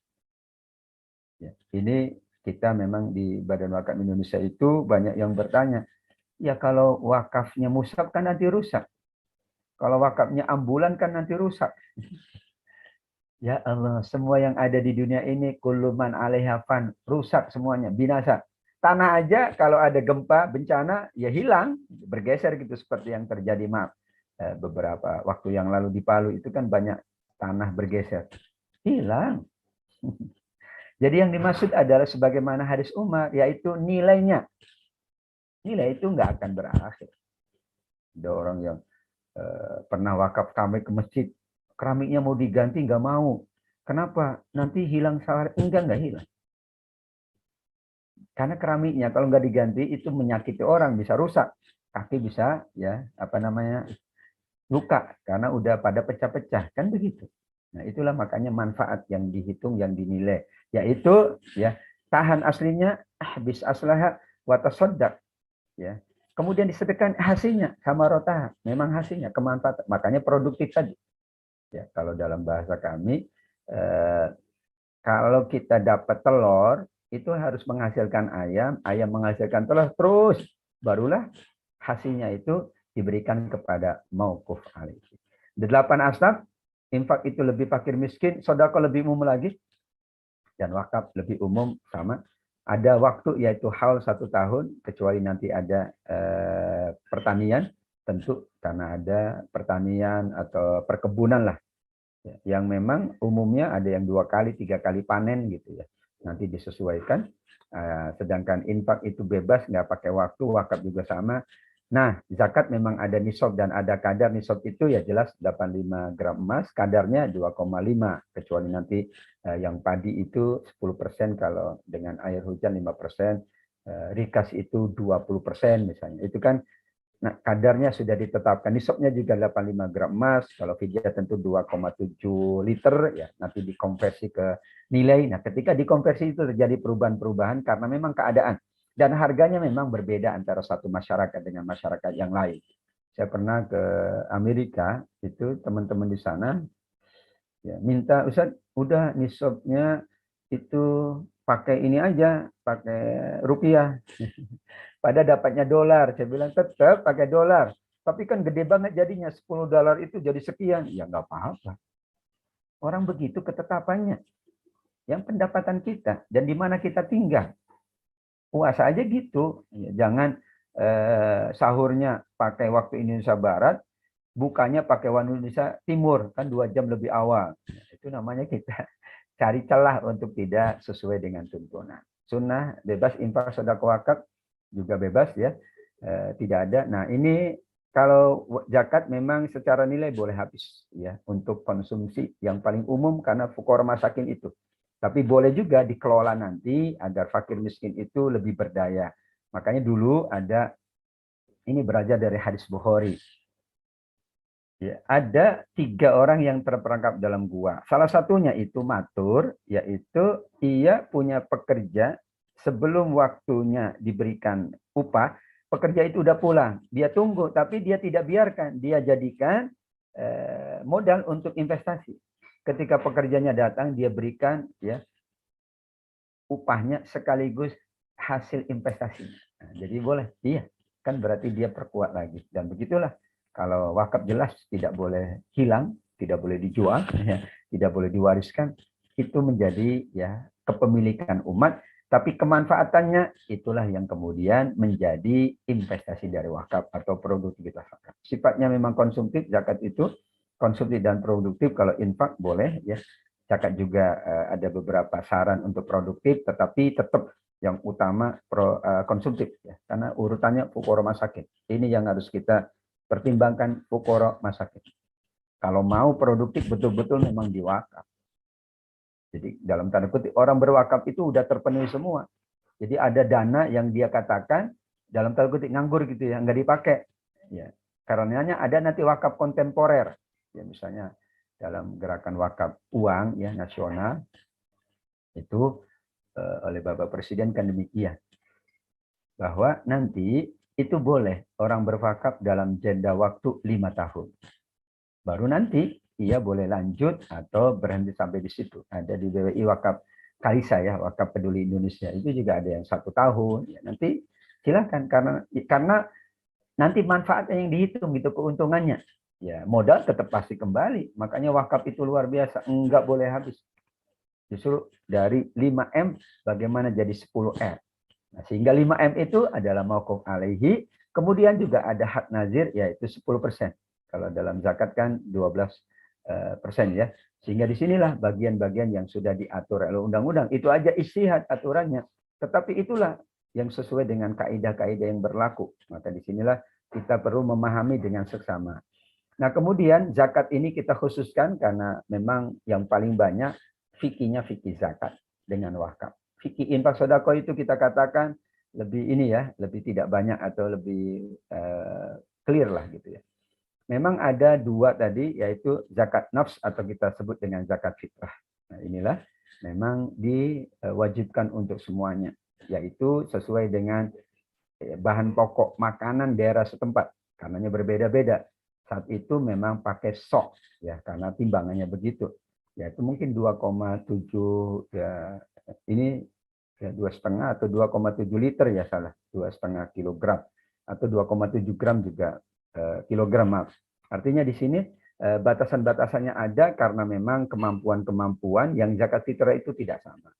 Ya. Ini kita memang di Badan Wakaf Indonesia itu banyak yang bertanya, ya kalau wakafnya musab kan nanti rusak. Kalau wakafnya ambulan kan nanti rusak. Ya Allah, semua yang ada di dunia ini, kullu man 'alaiha fan, rusak semuanya, binasa. Tanah aja kalau ada gempa, bencana, ya hilang, bergeser gitu seperti yang terjadi beberapa waktu yang lalu di Palu itu kan banyak tanah bergeser. Hilang. Jadi yang dimaksud adalah sebagaimana hadis Umar, yaitu nilainya. Nilai itu nggak akan berakhir. Ada orang yang pernah wakaf keramik ke masjid, keramiknya mau diganti nggak mau. Kenapa? Nanti hilang sawar. Enggak hilang. Karena keramiknya kalau nggak diganti itu menyakiti orang, bisa rusak, kaki bisa ya luka karena udah pada pecah-pecah kan begitu. Nah itulah makanya manfaat yang dihitung, yang dinilai, yaitu ya tahan aslinya, habis aslaha watasodak ya. Kemudian disedekahkan hasilnya sama rotah, memang hasilnya kemanfaatan, makanya produktif tadi. Ya kalau dalam bahasa kami, kalau kita dapat telur itu harus menghasilkan ayam, ayam menghasilkan telur, terus barulah hasilnya itu diberikan kepada mauquf alaihi. 8 asnaf, infak itu lebih fakir miskin, sedekah lebih umum lagi, dan wakaf lebih umum sama. Ada waktu yaitu haul 1 tahun, kecuali nanti ada pertanian, tentu karena ada pertanian atau perkebunan lah. Yang memang umumnya ada yang 2 kali, 3 kali panen gitu ya. Nanti disesuaikan. Sedangkan infak itu bebas, nggak pakai waktu, wakaf juga sama. Nah, zakat memang ada nisab dan ada kadar. Nisab itu ya jelas 85 gram emas, kadarnya 2,5. Kecuali nanti yang padi itu 10%, kalau dengan air hujan 5%, rikas itu 20% misalnya. Itu kan kadarnya sudah ditetapkan. Nisabnya juga 85 gram emas, kalau fidya tentu 2,7 liter, ya nanti dikonversi ke nilai. Nah, ketika dikonversi itu terjadi perubahan-perubahan karena memang keadaan. Dan harganya memang berbeda antara satu masyarakat dengan masyarakat yang lain. Saya pernah ke Amerika, itu teman-teman di sana ya minta, Ustaz, udah nisabnya itu pakai ini aja, pakai rupiah. Pada dapatnya dolar. Saya bilang tetap pakai dolar. Tapi kan gede banget jadinya, $10 itu jadi sekian. Ya nggak apa-apa. Orang begitu ketetapannya. Yang pendapatan kita dan di mana kita tinggal. Puasa aja gitu. Jangan sahurnya pakai waktu Indonesia Barat, bukanya pakai waktu Indonesia Timur, kan 2 jam lebih awal. Itu namanya kita cari celah untuk tidak sesuai dengan tuntunan. Sunnah bebas, infak, sedekah, wakaf juga bebas ya, tidak ada. Nah ini kalau zakat memang secara nilai boleh habis ya untuk konsumsi yang paling umum karena fuqara masakin itu. Tapi boleh juga dikelola nanti agar fakir miskin itu lebih berdaya. Makanya dulu ada, ini belajar dari hadis Bukhari. Ya, ada 3 orang yang terperangkap dalam gua. Salah satunya itu matur, yaitu ia punya pekerja sebelum waktunya diberikan upah, pekerja itu udah pulang. Dia tunggu, tapi dia tidak biarkan. Dia jadikan modal untuk investasi. Ketika pekerjanya datang, dia berikan ya upahnya sekaligus hasil investasinya. Nah, jadi boleh, iya. Kan berarti dia perkuat lagi. Dan begitulah. Kalau wakaf jelas tidak boleh hilang, tidak boleh dijual, ya, tidak boleh diwariskan. Itu menjadi ya kepemilikan umat. Tapi kemanfaatannya itulah yang kemudian menjadi investasi dari wakaf atau produktivitas wakaf. Sifatnya memang konsumtif, zakat itu konsumtif dan produktif. Kalau infak boleh ya. Zakat juga ada beberapa saran untuk produktif, tetapi tetap yang utama konsumtif ya. Karena urutannya fuqara masakin. Ini yang harus kita pertimbangkan, fuqara masakin. Kalau mau produktif betul-betul memang diwakaf. Jadi dalam tanda kutip orang berwakaf itu udah terpenuhi semua. Jadi ada dana yang dia katakan dalam tanda kutip nganggur gitu ya, nggak dipakai. Ya, karenanya ada nanti wakaf kontemporer. Ya misalnya dalam gerakan wakaf uang ya nasional itu oleh Bapak Presiden kan demikian. Bahwa nanti itu boleh orang berwakaf dalam jeda waktu 5 tahun. Baru nanti ia boleh lanjut atau berhenti sampai di situ. Ada di BWI Wakaf Kalisa ya, Wakaf Peduli Indonesia. Itu juga ada yang 1 tahun. Ya, nanti silakan karena nanti manfaatnya yang dihitung gitu, keuntungannya. Ya, modal tetap pasti kembali. Makanya wakaf itu luar biasa, enggak boleh habis. Justru dari 5M bagaimana jadi 10M. Nah, sehingga 5M itu adalah mauquf alaihi, kemudian juga ada hak nazir yaitu 10%. Kalau dalam zakat kan 12% ya. Sehingga disinilah bagian-bagian yang sudah diatur oleh undang-undang. Itu aja istihad aturannya. Tetapi itulah yang sesuai dengan kaidah-kaidah yang berlaku. Maka disinilah kita perlu memahami dengan seksama. Nah kemudian zakat ini kita khususkan karena memang yang paling banyak fikihnya fikih zakat dengan wakaf. Fikih infak sedekah itu kita katakan lebih ini ya, lebih tidak banyak atau lebih clear lah gitu ya. Memang ada 2 tadi, yaitu zakat nafs atau kita sebut dengan zakat fitrah. Nah inilah memang diwajibkan untuk semuanya, yaitu sesuai dengan bahan pokok makanan daerah setempat. Karenanya berbeda-beda. Saat itu memang pakai sok ya karena timbangannya begitu. Ya itu mungkin 2,7 ya ini ya 2,5 atau 2,7 liter ya salah, 2,5 kilogram atau 2,7 gram juga kilogram maaf. Artinya di sini batasan-batasannya ada karena memang kemampuan-kemampuan yang zakat fitrah itu tidak sama.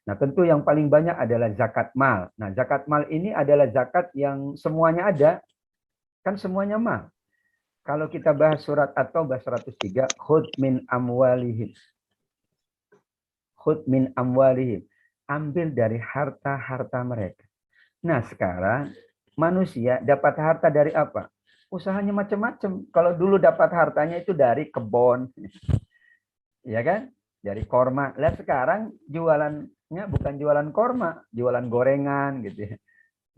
Nah, tentu yang paling banyak adalah zakat mal. Nah, zakat mal ini adalah zakat yang semuanya ada, kan semuanya mal. Kalau kita bahas surat At-Taubah 103, khudh min amwalihim. Khudh min amwalihim. Ambil dari harta-harta mereka. Nah, sekarang manusia dapat harta dari apa? Usahanya macam-macam. Kalau dulu dapat hartanya itu dari kebun, ya kan? Dari korma. Lihat sekarang jualannya bukan jualan korma, jualan gorengan gitu ya.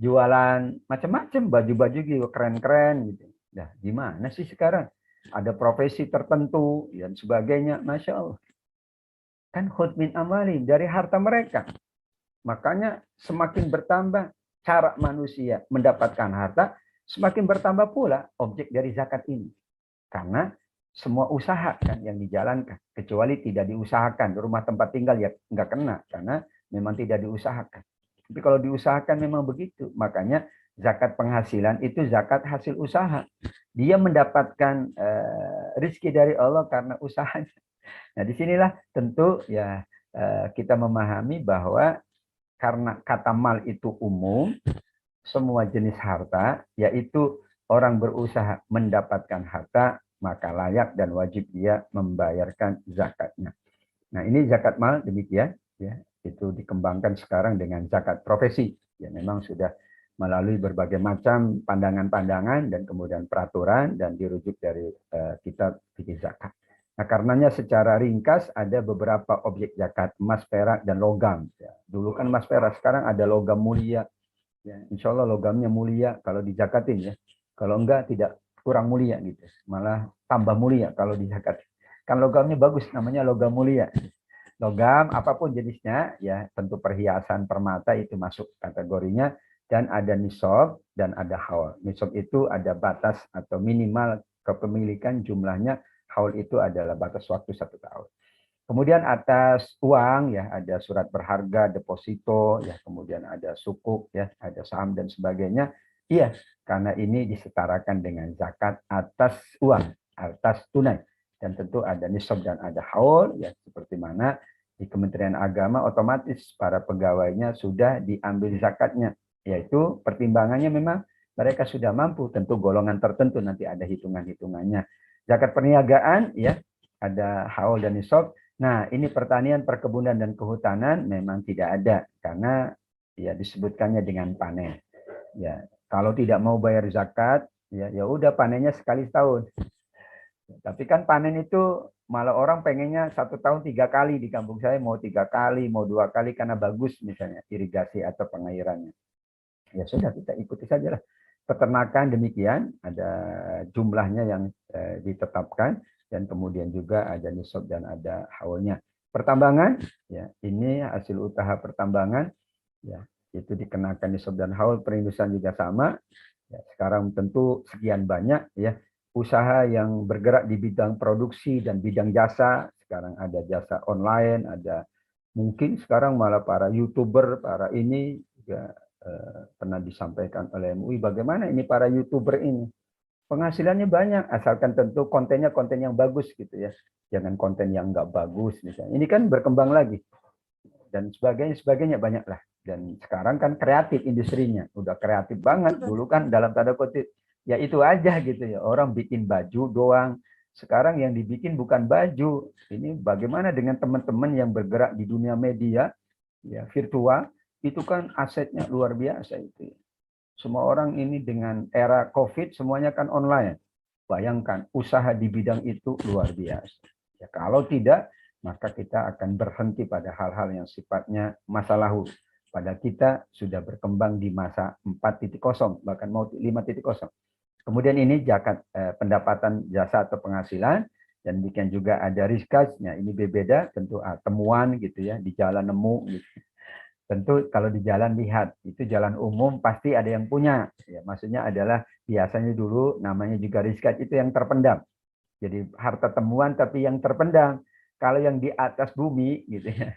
Jualan macam-macam, baju-baju gitu keren-keren gitu. Nah, gimana sih sekarang? Ada profesi tertentu dan sebagainya, Masya Allah. Kan khud min amwalihim, dari harta mereka. Makanya semakin bertambah cara manusia mendapatkan harta, semakin bertambah pula objek dari zakat ini. Karena semua usaha kan yang dijalankan, kecuali tidak diusahakan. Rumah tempat tinggal ya nggak kena, karena memang tidak diusahakan. Tapi kalau diusahakan memang begitu. Makanya zakat penghasilan itu zakat hasil usaha. Dia mendapatkan rezeki dari Allah karena usahanya. Nah, disinilah tentu ya kita memahami bahwa karena kata mal itu umum, semua jenis harta, yaitu orang berusaha mendapatkan harta, maka layak dan wajib dia membayarkan zakatnya. Nah, ini zakat mal demikian, ya, itu dikembangkan sekarang dengan zakat profesi. Ya, memang sudah melalui berbagai macam pandangan-pandangan dan kemudian peraturan dan dirujuk dari kitab fikih zakat. Nah, karenanya secara ringkas ada beberapa objek zakat, emas, perak, dan logam. Ya, dulu kan emas perak, sekarang ada logam mulia. Ya, insya Allah logamnya mulia kalau dijakatin ya. Kalau enggak tidak kurang mulia gitu. Malah tambah mulia kalau dizakat. Kan logamnya bagus, namanya logam mulia. Logam apapun jenisnya ya, tentu perhiasan permata itu masuk kategorinya, dan ada nisab dan ada haul. Nisab itu ada batas atau minimal kepemilikan jumlahnya, haul itu adalah batas waktu 1 tahun. Kemudian atas uang ya ada surat berharga, deposito ya, kemudian ada sukuk ya, ada saham dan sebagainya. Iya, karena ini disetarakan dengan zakat atas uang, atas tunai. Dan tentu ada nisab dan ada haul ya, seperti mana di Kementerian Agama otomatis para pegawainya sudah diambil zakatnya, yaitu pertimbangannya memang mereka sudah mampu, tentu golongan tertentu nanti ada hitungan-hitungannya. Zakat perniagaan ya, ada haul dan nisab. Nah, ini pertanian, perkebunan, dan kehutanan memang tidak ada karena ya disebutkannya dengan panen. Ya, kalau tidak mau bayar zakat, ya udah panennya sekali setahun. Tapi kan panen itu malah orang pengennya 1 tahun 3 kali, di kampung saya mau 3 kali, mau 2 kali karena bagus misalnya irigasi atau pengairannya. Ya sudah, kita ikuti saja lah. Peternakan demikian, ada jumlahnya yang ditetapkan, dan kemudian juga ada nisab dan ada haulnya. Pertambangan, ya ini hasil usaha pertambangan, ya itu dikenakan nisab dan haul. Perindustrian juga sama. Ya, sekarang tentu sekian banyak ya usaha yang bergerak di bidang produksi dan bidang jasa. Sekarang ada jasa online, ada mungkin sekarang malah para YouTuber, para ini juga pernah disampaikan oleh MUI bagaimana ini para YouTuber ini penghasilannya banyak, asalkan tentu kontennya konten yang bagus gitu ya, jangan konten yang nggak bagus misalnya. Ini kan berkembang lagi dan sebagainya banyak lah. Dan sekarang kan kreatif industrinya, udah kreatif banget. Dulu kan dalam tanda kutip ya itu aja gitu ya, orang bikin baju doang. Sekarang yang dibikin bukan baju. Ini bagaimana dengan teman-teman yang bergerak di dunia media ya virtual, itu kan asetnya luar biasa itu. Semua orang ini dengan era COVID semuanya kan online. Bayangkan usaha di bidang itu luar biasa. Ya, kalau tidak, maka kita akan berhenti pada hal-hal yang sifatnya masa lalu. Pada kita sudah berkembang di masa 4.0, bahkan mau 5.0. Kemudian ini zakat pendapatan jasa atau penghasilan, dan demikian juga ada rizkasnya. Ini berbeda, tentu temuan gitu ya, di jalan nemu gitu. Tentu kalau di jalan lihat, itu jalan umum pasti ada yang punya. Ya, maksudnya adalah biasanya dulu namanya juga rizkat itu yang terpendam. Jadi harta temuan tapi yang terpendam. Kalau yang di atas bumi gitu ya,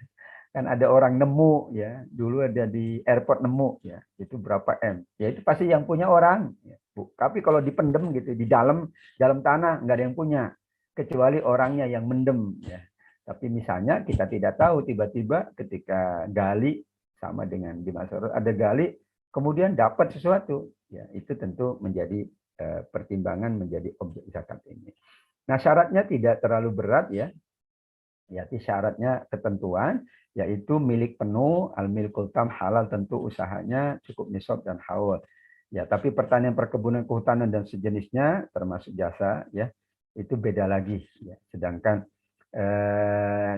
kan ada orang nemu ya. Dulu ada di airport nemu ya, itu berapa M. Ya itu pasti yang punya orang. Ya. Tapi kalau dipendem gitu di dalam tanah nggak ada yang punya, kecuali orangnya yang mendem ya. Tapi misalnya kita tidak tahu, tiba-tiba ketika gali, sama dengan di masa ada gali kemudian dapat sesuatu ya, itu tentu menjadi pertimbangan menjadi objek zakat ini. Nah, syaratnya tidak terlalu berat ya. Yaitu syaratnya ketentuan yaitu milik penuh, al-milkul tam, halal tentu usahanya cukup nisab dan haul. Ya, tapi pertanian, perkebunan, kehutanan dan sejenisnya termasuk jasa ya, itu beda lagi ya. Sedangkan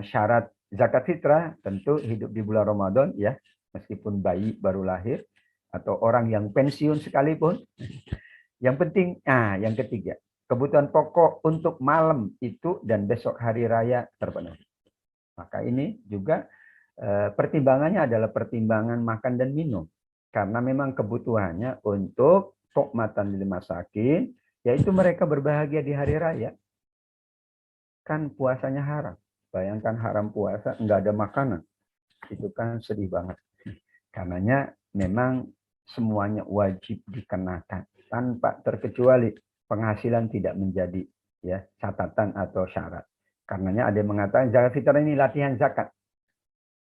syarat zakat fitrah tentu hidup di bulan Ramadan ya, meskipun bayi baru lahir atau orang yang pensiun sekalipun. Yang penting, yang ketiga, kebutuhan pokok untuk malam itu dan besok hari raya terpenuhi. Maka ini juga pertimbangannya adalah pertimbangan makan dan minum. Karena memang kebutuhannya untuk tukmatan lil masakin, yaitu mereka berbahagia di hari raya. Kan puasanya haram. Bayangkan haram puasa, nggak ada makanan. Itu kan sedih banget. Karenanya memang semuanya wajib dikenakan. Tanpa terkecuali penghasilan tidak menjadi ya catatan atau syarat. Karenanya ada yang mengatakan zakat fitrah ini latihan zakat.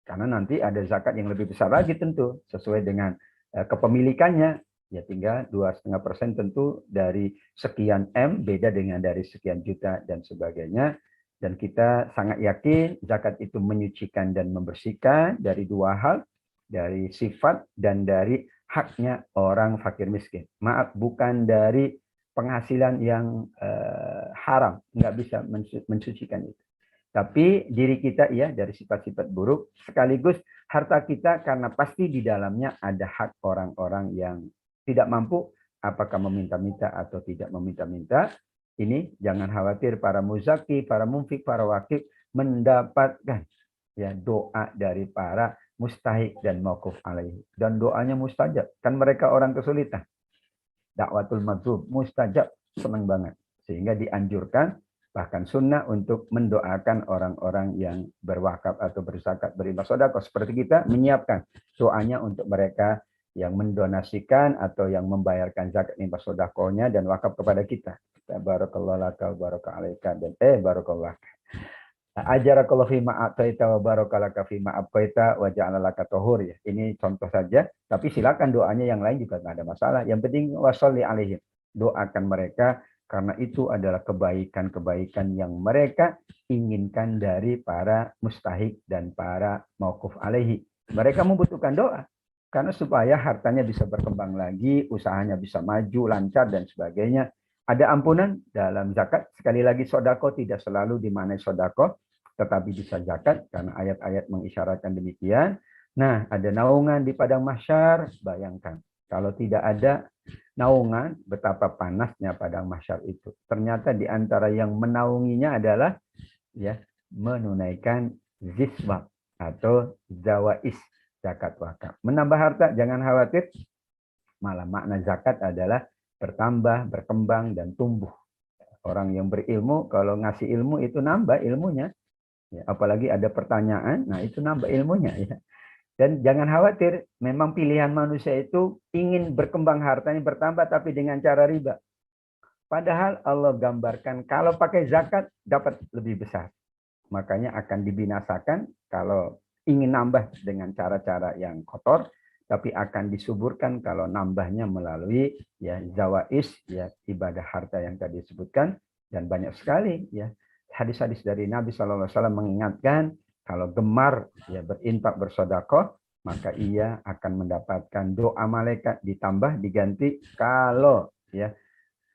Karena nanti ada zakat yang lebih besar lagi tentu sesuai dengan kepemilikannya. Ya tinggal 2,5% tentu dari sekian M beda dengan dari sekian juta dan sebagainya. Dan kita sangat yakin zakat itu menyucikan dan membersihkan dari dua hal, dari sifat dan dari haknya orang fakir miskin. Maaf, bukan dari penghasilan yang haram, nggak bisa mensucikan itu. Tapi diri kita ya dari sifat-sifat buruk, sekaligus harta kita karena pasti di dalamnya ada hak orang-orang yang tidak mampu, apakah meminta-minta atau tidak meminta-minta. Ini jangan khawatir para muzaki, para munfik, para wakif mendapatkan ya doa dari para mustahik dan mauquf alaihi. Dan doanya mustajab. Kan mereka orang kesulitan. Dakwatul mazlum mustajab, senang banget. Sehingga dianjurkan bahkan sunnah untuk mendoakan orang-orang yang berwakaf atau berzakat, berinfak sedekah. Seperti kita menyiapkan doanya untuk mereka yang mendonasikan atau yang membayarkan zakat, infak, sedekahnya dan wakaf kepada kita. Barakallahu laka wa baraka alaika dan barakallahu. Ajarakallahu fima ataita wa barakalaka fima abqaita wa ja'ala laka tahur ya. Ini contoh saja, tapi silakan doanya yang lain juga enggak ada masalah. Yang penting washolli alaihim. Doakan mereka karena itu adalah kebaikan-kebaikan yang mereka inginkan dari para mustahik dan para mauquf alaihi. Mereka membutuhkan doa karena supaya hartanya bisa berkembang lagi, usahanya bisa maju, lancar dan sebagainya. Ada ampunan dalam zakat. Sekali lagi sodako tidak selalu dimaknai sodako, tetapi bisa zakat karena ayat-ayat mengisyaratkan demikian. Nah, ada naungan di padang mahsyar, bayangkan. Kalau tidak ada naungan, betapa panasnya padang mahsyar itu. Ternyata di antara yang menaunginya adalah ya menunaikan ziswab atau zawais, zakat wakaf. Menambah harta, jangan khawatir. Malah makna zakat adalah bertambah, berkembang, dan tumbuh. Orang yang berilmu, kalau ngasih ilmu itu nambah ilmunya. Ya, apalagi ada pertanyaan, nah itu nambah ilmunya. Ya. Dan jangan khawatir, memang pilihan manusia itu ingin berkembang hartanya bertambah, tapi dengan cara riba. Padahal Allah gambarkan, kalau pakai zakat, dapat lebih besar. Makanya akan dibinasakan kalau ingin nambah dengan cara-cara yang kotor, tapi akan disuburkan kalau nambahnya melalui ya zawais ya ibadah harta yang tadi disebutkan. Dan banyak sekali ya hadis-hadis dari Nabi SAW mengingatkan kalau gemar ya berinfak bersedekah maka ia akan mendapatkan doa malaikat ditambah diganti. Kalau ya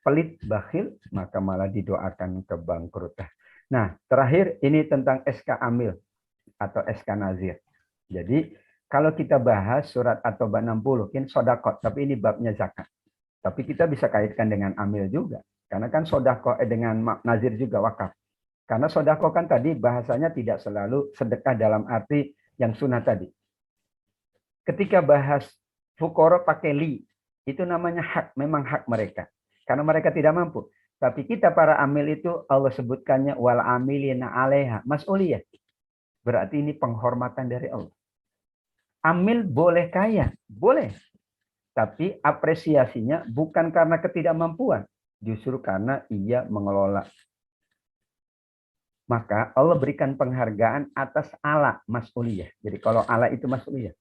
pelit bakhil maka malah didoakan kebangkrutan. Nah terakhir ini tentang SK Amil atau SK Nazir. Jadi kalau kita bahas surat At-Taubah 60, ini sodakot, tapi ini babnya zakat. Tapi kita bisa kaitkan dengan amil juga. Karena kan sodakot dengan nazir juga wakaf. Karena sodakot kan tadi bahasanya tidak selalu sedekah dalam arti yang sunnah tadi. Ketika bahas fukoro pakai li, itu namanya hak, memang hak mereka. Karena mereka tidak mampu. Tapi kita para amil itu Allah sebutkannya wal amilina alaiha mas'uliyah. Berarti ini penghormatan dari Allah. Amil boleh kaya, boleh. Tapi apresiasinya bukan karena ketidakmampuan, justru karena ia mengelola. Maka Allah berikan penghargaan atas ala mas'uliyah. Jadi kalau ala itu mas'uliyah.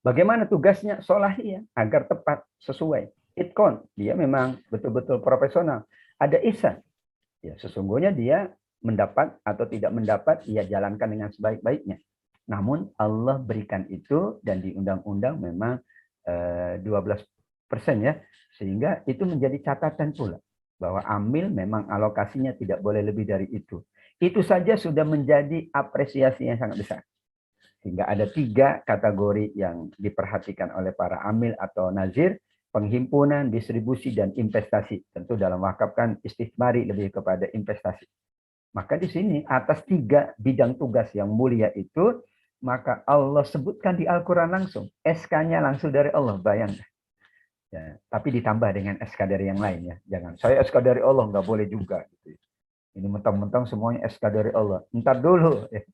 Bagaimana tugasnya? Solahiyah, agar tepat, sesuai. Itkon, dia memang betul-betul profesional. Ada ihsan. Ya, sesungguhnya dia mendapat atau tidak mendapat, ia jalankan dengan sebaik-baiknya. Namun Allah berikan itu dan di undang-undang memang 12 ya, sehingga itu menjadi catatan pula bahwa amil memang alokasinya tidak boleh lebih dari itu. Itu saja sudah menjadi apresiasi yang sangat besar. Sehingga ada 3 kategori yang diperhatikan oleh para amil atau nazir: penghimpunan, distribusi, dan investasi. Tentu dalam wakaf kan istismari, lebih kepada investasi. Maka di sini atas 3 bidang tugas yang mulia itu, maka Allah sebutkan di Al-Quran langsung. SK-nya langsung dari Allah, bayangkan. Ya, tapi ditambah dengan SK dari yang lain ya. Jangan, saya SK dari Allah, nggak boleh juga. Gitu. Ini mentang-mentang semuanya SK dari Allah. Ntar dulu. Ya.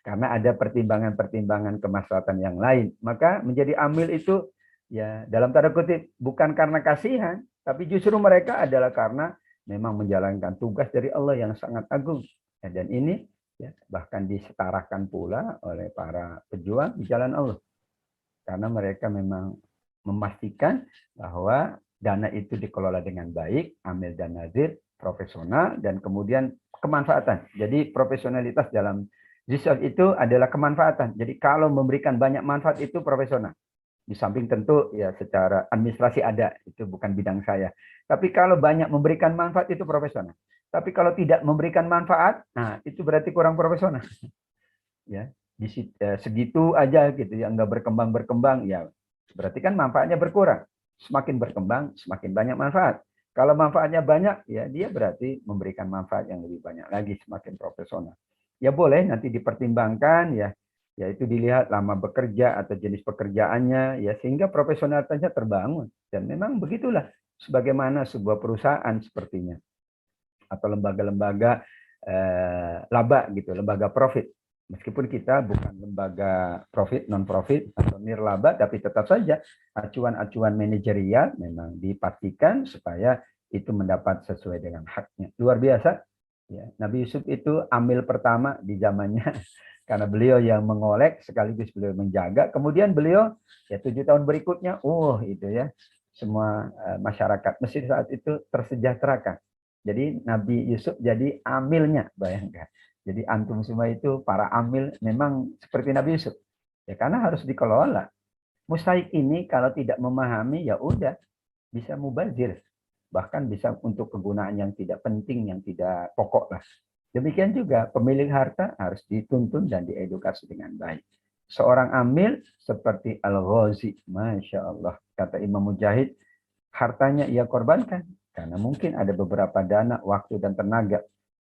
Karena ada pertimbangan-pertimbangan kemaslahatan yang lain. Maka menjadi amil itu, ya dalam tanda kutip, bukan karena kasihan, tapi justru mereka adalah karena memang menjalankan tugas dari Allah yang sangat agung. Ya, dan ini ya, bahkan disetarakan pula oleh para pejuang di jalan Allah. Karena mereka memang memastikan bahwa dana itu dikelola dengan baik, amil dan nazir, profesional, dan kemudian kemanfaatan. Jadi profesionalitas dalam Zisab itu adalah kemanfaatan. Jadi kalau memberikan banyak manfaat itu profesional. Di samping tentu ya secara administrasi ada, itu bukan bidang saya. Tapi kalau banyak memberikan manfaat itu profesional. Tapi kalau tidak memberikan manfaat, nah itu berarti kurang profesional. Ya, segitu aja gitu ya, nggak berkembang ya berarti kan manfaatnya berkurang. Semakin berkembang semakin banyak manfaat. Kalau manfaatnya banyak ya dia berarti memberikan manfaat yang lebih banyak lagi, semakin profesional. Ya boleh nanti dipertimbangkan ya, yaitu dilihat lama bekerja atau jenis pekerjaannya ya, sehingga profesionalitasnya terbangun. Dan memang begitulah sebagaimana sebuah perusahaan sepertinya atau lembaga-lembaga laba gitu, lembaga profit. Meskipun kita bukan lembaga profit, non-profit, atau nirlaba, tapi tetap saja acuan-acuan manajerial memang dipastikan supaya itu mendapat sesuai dengan haknya. Luar biasa. Ya, Nabi Yusuf itu amil pertama di zamannya, karena beliau yang mengolek sekaligus beliau menjaga. Kemudian beliau ya 7 tahun berikutnya, itu ya, semua masyarakat Mesir saat itu tersejahterakan. Jadi Nabi Yusuf jadi amilnya, bayangkan. Jadi antum semua itu para amil memang seperti Nabi Yusuf. Ya karena harus dikelola. Mustahik ini kalau tidak memahami ya udah bisa mubazir. Bahkan bisa untuk kegunaan yang tidak penting, yang tidak pokok lah. Demikian juga pemilik harta harus dituntun dan diedukasi dengan baik. Seorang amil seperti Al-Ghazi, Masya Allah. Kata Imam Mujahid, hartanya ia korbankan. Karena mungkin ada beberapa dana, waktu, dan tenaga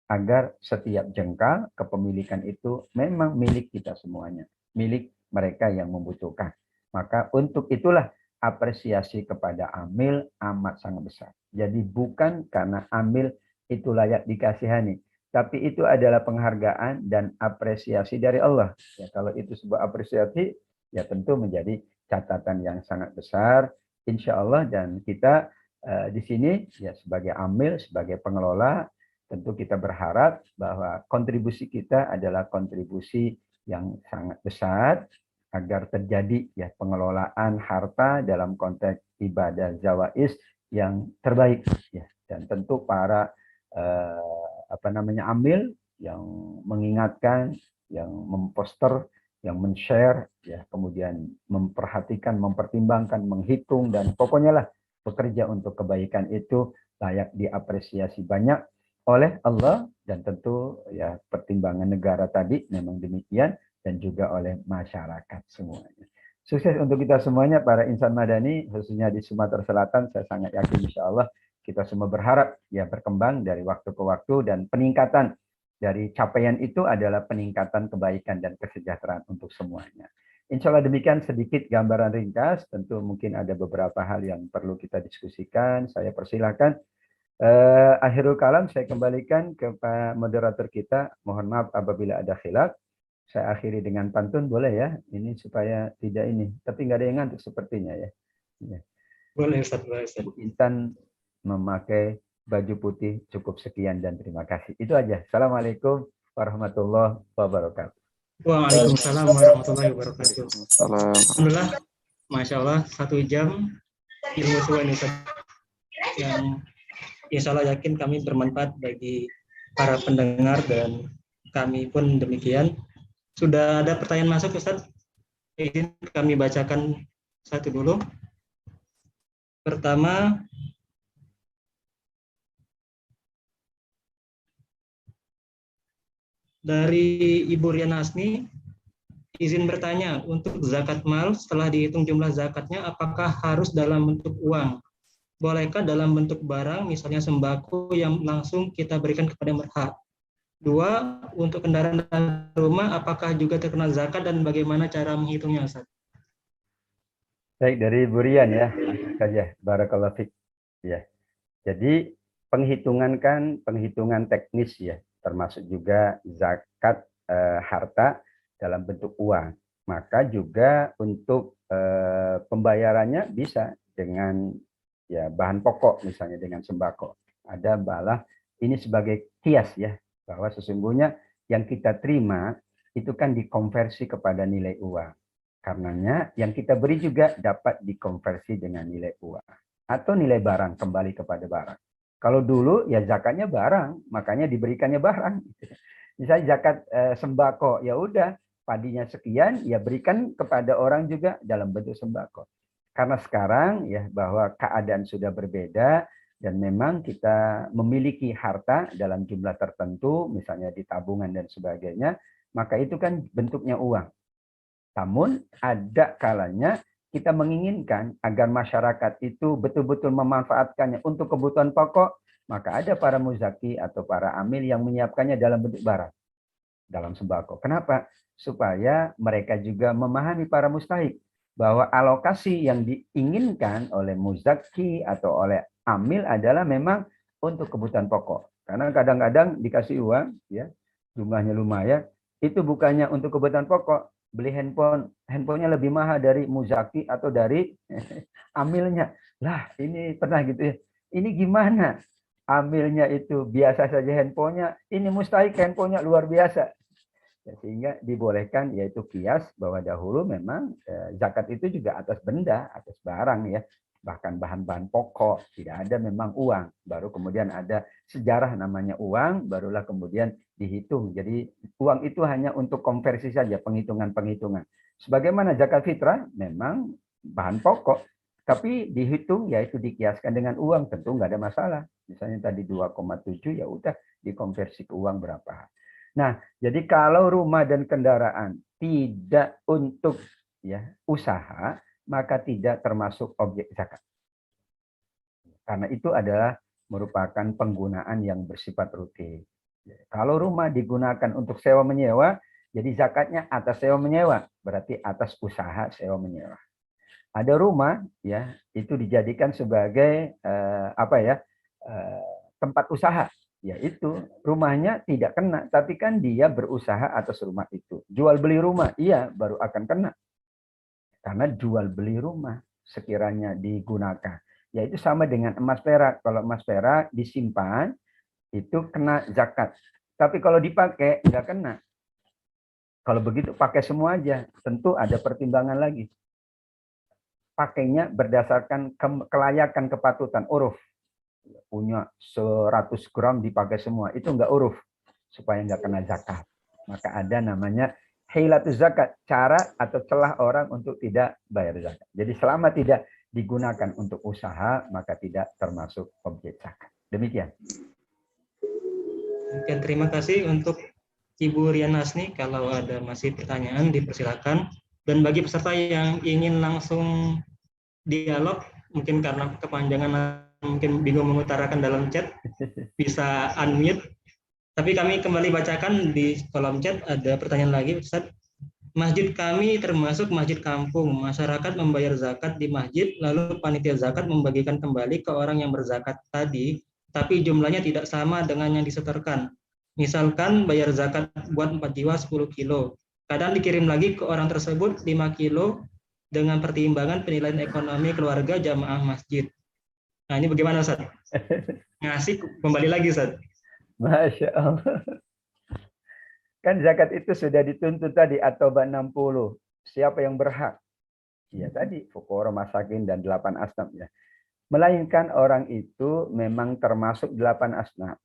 agar setiap jengkal kepemilikan itu memang milik kita semuanya, milik mereka yang membutuhkan. Maka untuk itulah apresiasi kepada amil amat sangat besar. Jadi bukan karena amil itu layak dikasihani, tapi itu adalah penghargaan dan apresiasi dari Allah. Ya, kalau itu sebuah apresiasi, ya tentu menjadi catatan yang sangat besar, insya Allah. Dan kita di sini ya sebagai amil, sebagai pengelola, tentu kita berharap bahwa kontribusi kita adalah kontribusi yang sangat besar agar terjadi ya pengelolaan harta dalam konteks ibadah zawais yang terbaik ya. Dan tentu para amil yang mengingatkan, yang memposter, yang men-share ya, kemudian memperhatikan, mempertimbangkan, menghitung, dan pokoknya lah bekerja untuk kebaikan itu layak diapresiasi banyak oleh Allah, dan tentu ya pertimbangan negara tadi memang demikian, dan juga oleh masyarakat semuanya. Sukses untuk kita semuanya para insan madani, khususnya di Sumatera Selatan. Saya sangat yakin insya Allah kita semua berharap ya berkembang dari waktu ke waktu, dan peningkatan dari capaian itu adalah peningkatan kebaikan dan kesejahteraan untuk semuanya. Insya Allah demikian sedikit gambaran ringkas. Tentu mungkin ada beberapa hal yang perlu kita diskusikan. Saya persilahkan. Akhirul kalam saya kembalikan ke Pak moderator kita. Mohon maaf apabila ada khilaf. Saya akhiri dengan pantun, boleh ya? Ini supaya tidak ini. Tapi nggak ada yang ngantuk sepertinya ya. Boleh Ustaz, boleh Ustaz. Intan memakai baju putih, cukup sekian dan terima kasih. Itu aja. Assalamualaikum warahmatullahi wabarakatuh. Waalaikumsalam warahmatullahi wabarakatuh. Alhamdulillah, Masya Allah, 1 jam ilmu suwan yang insya Allah yakin kami bermanfaat bagi para pendengar, dan kami pun demikian. Sudah ada pertanyaan masuk Ustaz? Izin kami bacakan satu dulu. Pertama, dari Ibu Riana Asni, izin bertanya, untuk zakat mal setelah dihitung jumlah zakatnya, apakah harus dalam bentuk uang? Bolehkah dalam bentuk barang, misalnya sembako yang langsung kita berikan kepada yang berhak? Dua, untuk kendaraan dan rumah, apakah juga terkena zakat dan bagaimana cara menghitungnya, Ustaz? Baik, dari Bu Rian ya, saja. Barakallahu fiik. Ya. Jadi penghitungan kan penghitungan teknis ya, termasuk juga zakat harta dalam bentuk uang. Maka juga untuk pembayarannya bisa dengan ya bahan pokok, misalnya dengan sembako. Ada balah ini sebagai kias ya, bahwa sesungguhnya yang kita terima itu kan dikonversi kepada nilai uang. Karenanya yang kita beri juga dapat dikonversi dengan nilai uang atau nilai barang, kembali kepada barang. Kalau dulu ya zakatnya barang, makanya diberikannya barang. Misalnya zakat sembako, ya udah padinya sekian, ya berikan kepada orang juga dalam bentuk sembako. Karena sekarang ya bahwa keadaan sudah berbeda dan memang kita memiliki harta dalam jumlah tertentu, misalnya di tabungan dan sebagainya, maka itu kan bentuknya uang. Namun ada kalanya kita menginginkan agar masyarakat itu betul-betul memanfaatkannya untuk kebutuhan pokok, maka ada para muzaki atau para amil yang menyiapkannya dalam bentuk barang, dalam sembako. Kenapa? Supaya mereka juga memahami para mustahik bahwa alokasi yang diinginkan oleh muzaki atau oleh amil adalah memang untuk kebutuhan pokok. Karena kadang-kadang dikasih uang, ya jumlahnya lumayan, itu bukannya untuk kebutuhan pokok, beli handphonenya lebih mahal dari muzaki atau dari amilnya. Lah, ini pernah gitu ya. Ini gimana? Amilnya itu biasa saja handphonenya, ini mustahik handphonenya luar biasa. Ya, sehingga dibolehkan yaitu kias bahwa dahulu memang zakat itu juga atas benda, atas barang ya, bahkan bahan-bahan pokok, tidak ada memang uang. Baru kemudian ada sejarah namanya uang, barulah kemudian dihitung. Jadi uang itu hanya untuk konversi saja, penghitungan-penghitungan. Sebagaimana zakat fitrah memang bahan pokok, tapi dihitung yaitu dikiaskan dengan uang, tentu nggak ada masalah. Misalnya tadi 2,7 ya udah dikonversi ke uang berapa. Nah, jadi kalau rumah dan kendaraan tidak untuk ya usaha, maka tidak termasuk objek zakat. Karena itu adalah merupakan penggunaan yang bersifat rutin. Kalau rumah digunakan untuk sewa menyewa, jadi zakatnya atas sewa menyewa, berarti atas usaha sewa menyewa. Ada rumah ya, itu dijadikan sebagai tempat usaha. Yaitu rumahnya tidak kena, tapi kan dia berusaha atas rumah itu. Jual beli rumah, iya baru akan kena. Karena jual beli rumah sekiranya digunakan. Yaitu sama dengan emas perak. Kalau emas perak disimpan, itu kena zakat. Tapi kalau dipakai, nggak kena. Kalau begitu pakai semua aja, tentu ada pertimbangan lagi. Pakainya berdasarkan kelayakan kepatutan, uruf. Punya 100 gram dipakai semua, itu enggak uruf, supaya enggak kena zakat. Maka ada namanya hilatuz zakat, cara atau celah orang untuk tidak bayar zakat. Jadi selama tidak digunakan untuk usaha, maka tidak termasuk objek zakat. Demikian. Oke, terima kasih untuk Ibu Rian Asni. Kalau ada masih pertanyaan, dipersilakan. Dan bagi peserta yang ingin langsung dialog, mungkin karena kepanjangan mungkin bingung mengutarakan dalam chat, bisa unmute. Tapi kami kembali bacakan di kolom chat, ada pertanyaan lagi, Ustaz. Masjid kami termasuk masjid kampung. Masyarakat membayar zakat di masjid, lalu panitia zakat membagikan kembali ke orang yang berzakat tadi, tapi jumlahnya tidak sama dengan yang disetorkan. Misalkan bayar zakat buat 4 jiwa 10 kilo. Kadang dikirim lagi ke orang tersebut 5 kilo dengan pertimbangan penilaian ekonomi keluarga jamaah masjid. Nah, ini bagaimana, Ustaz? Ngasih kembali lagi, Ustaz. Masya Allah. Kan zakat itu sudah dituntut tadi, at-Taubah 60. Siapa yang berhak? Ya tadi, fuqara, masakin, dan 8 asnaf. Ya. Melainkan orang itu memang termasuk 8 asnaf.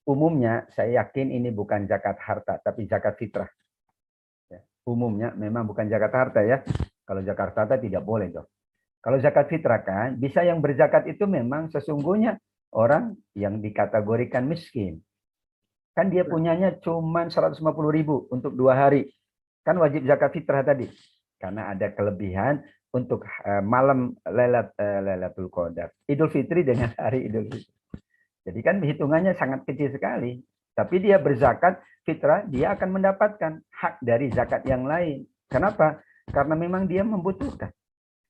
Umumnya, saya yakin ini bukan zakat harta, tapi zakat fitrah. Ya. Umumnya memang bukan zakat harta ya. Kalau zakat harta tidak boleh dong. Kalau zakat fitrah kan, bisa yang berzakat itu memang sesungguhnya orang yang dikategorikan miskin. Kan dia punyanya cuma 150.000 untuk 2 hari. Kan wajib zakat fitrah tadi. Karena ada kelebihan untuk malam Lailatul Qadar. Idul Fitri dengan hari Idul Fitri. Jadi kan hitungannya sangat kecil sekali. Tapi dia berzakat fitrah, dia akan mendapatkan hak dari zakat yang lain. Kenapa? Karena memang dia membutuhkan.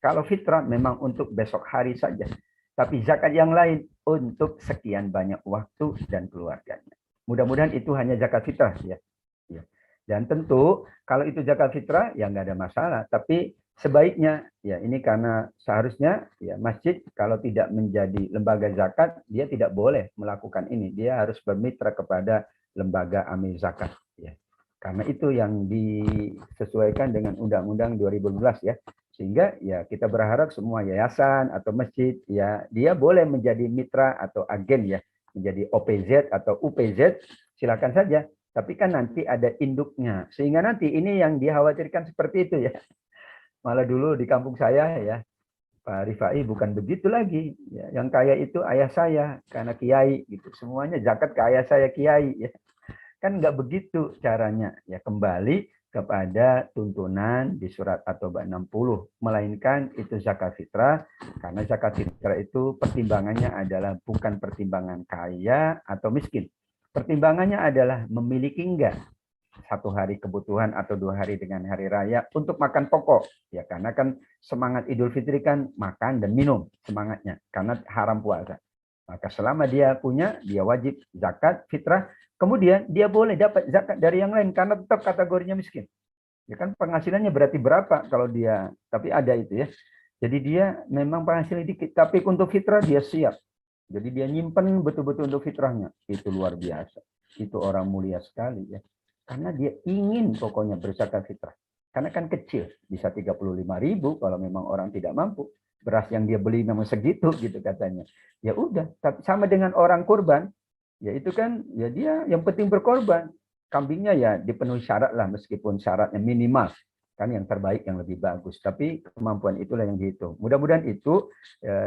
Kalau fitrah memang untuk besok hari saja. Tapi zakat yang lain untuk sekian banyak waktu dan keluarganya. Mudah-mudahan itu hanya zakat fitrah ya. Dan tentu kalau itu zakat fitrah ya nggak ada masalah. Tapi sebaiknya ya ini karena seharusnya ya masjid kalau tidak menjadi lembaga zakat dia tidak boleh melakukan ini. Dia harus bermitra kepada lembaga amil zakat ya. Karena itu yang disesuaikan dengan Undang-Undang 2012 ya. Sehingga ya kita berharap semua yayasan atau masjid ya dia boleh menjadi mitra atau agen ya, menjadi OPZ atau UPZ silakan saja. Tapi kan nanti ada induknya. Sehingga nanti ini yang dikhawatirkan seperti itu ya. Malah dulu di kampung saya ya, Pak Rifai bukan begitu lagi. Ya, yang kaya itu ayah saya karena kiai gitu. Semuanya zakat ke ayah saya kiai ya. Kan nggak begitu caranya. Ya kembali kepada tuntunan di surat At-Taubah 60. Melainkan itu zakat fitrah. Karena zakat fitrah itu pertimbangannya adalah bukan pertimbangan kaya atau miskin. Pertimbangannya adalah memiliki enggak 1 hari kebutuhan atau 2 hari dengan hari raya untuk makan pokok. Ya karena kan semangat Idul Fitri kan makan dan minum semangatnya. Karena haram puasa. Maka selama dia punya, dia wajib zakat fitrah. Kemudian dia boleh dapat zakat dari yang lain karena tetap kategorinya miskin. Ya kan penghasilannya berarti berapa kalau dia, tapi ada itu ya. Jadi dia memang penghasilan dikit, tapi untuk fitrah dia siap. Jadi dia nyimpen betul-betul untuk fitrahnya. Itu luar biasa. Itu orang mulia sekali ya. Karena dia ingin pokoknya berzakat fitrah. Karena kan kecil, bisa 35.000 kalau memang orang tidak mampu. Beras yang dia beli memang segitu gitu katanya. Ya udah, tapi sama dengan orang kurban, ya itu kan ya dia yang penting berkorban. Kambingnya ya dipenuhi syarat lah meskipun syaratnya minimal. Kan yang terbaik yang lebih bagus. Tapi kemampuan itulah yang dihitung. Mudah-mudahan itu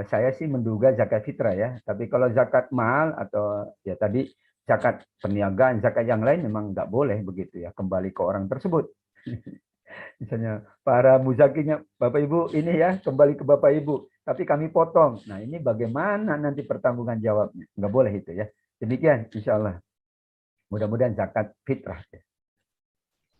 saya sih menduga zakat fitrah ya. Tapi kalau zakat mal atau ya tadi zakat perniagaan, zakat yang lain memang nggak boleh begitu ya. Kembali ke orang tersebut. Misalnya para muzakinya, Bapak Ibu ini ya kembali ke Bapak Ibu. Tapi kami potong. Nah ini bagaimana nanti pertanggungan jawabnya? Nggak boleh itu ya. Demikian insya Allah. Mudah-mudahan zakat fitrah.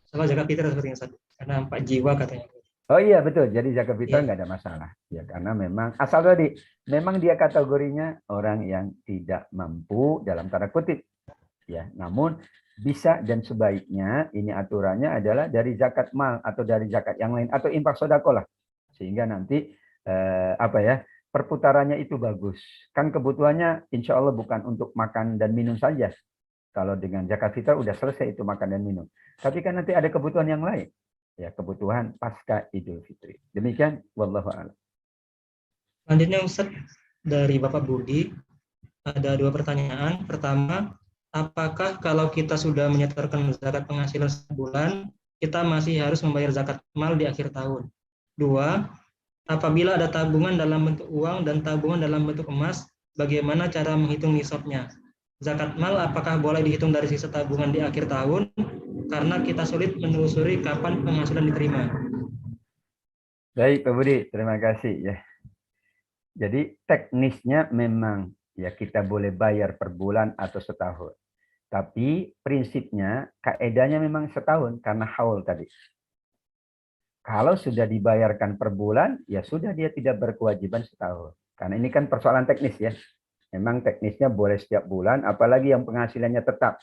Sama zakat fitrah seperti yang satu. Karena 4 jiwa katanya. Oh iya betul, jadi zakat fitrah nggak ada masalah. Ya karena memang asal tadi, memang dia kategorinya orang yang tidak mampu dalam tanda kutip. Ya, namun bisa dan sebaiknya ini aturannya adalah dari zakat mal atau dari zakat yang lain atau infak sedekah lah. Sehingga nanti perputarannya itu bagus. Kan kebutuhannya insya Allah bukan untuk makan dan minum saja. Kalau dengan zakat fitrah udah selesai itu makan dan minum. Tapi kan nanti ada kebutuhan yang lain. Ya, kebutuhan pasca Idul Fitri. Demikian, wallahu a'lam. Selanjutnya Ustaz, dari Bapak Budi, ada 2 pertanyaan. Pertama, apakah kalau kita sudah menyetorkan zakat penghasilan sebulan, kita masih harus membayar zakat mal di akhir tahun? 2, apabila ada tabungan dalam bentuk uang dan tabungan dalam bentuk emas, bagaimana cara menghitung nisabnya? Zakat mal apakah boleh dihitung dari sisa tabungan di akhir tahun karena kita sulit menelusuri kapan penghasilan diterima? Baik, Pak Budi, terima kasih ya. Jadi teknisnya memang ya kita boleh bayar per bulan atau setahun. Tapi prinsipnya, kaedahnya memang setahun karena haul tadi. Kalau sudah dibayarkan per bulan, ya sudah dia tidak berkewajiban setahun. Karena ini kan persoalan teknis ya. Memang teknisnya boleh setiap bulan, apalagi yang penghasilannya tetap.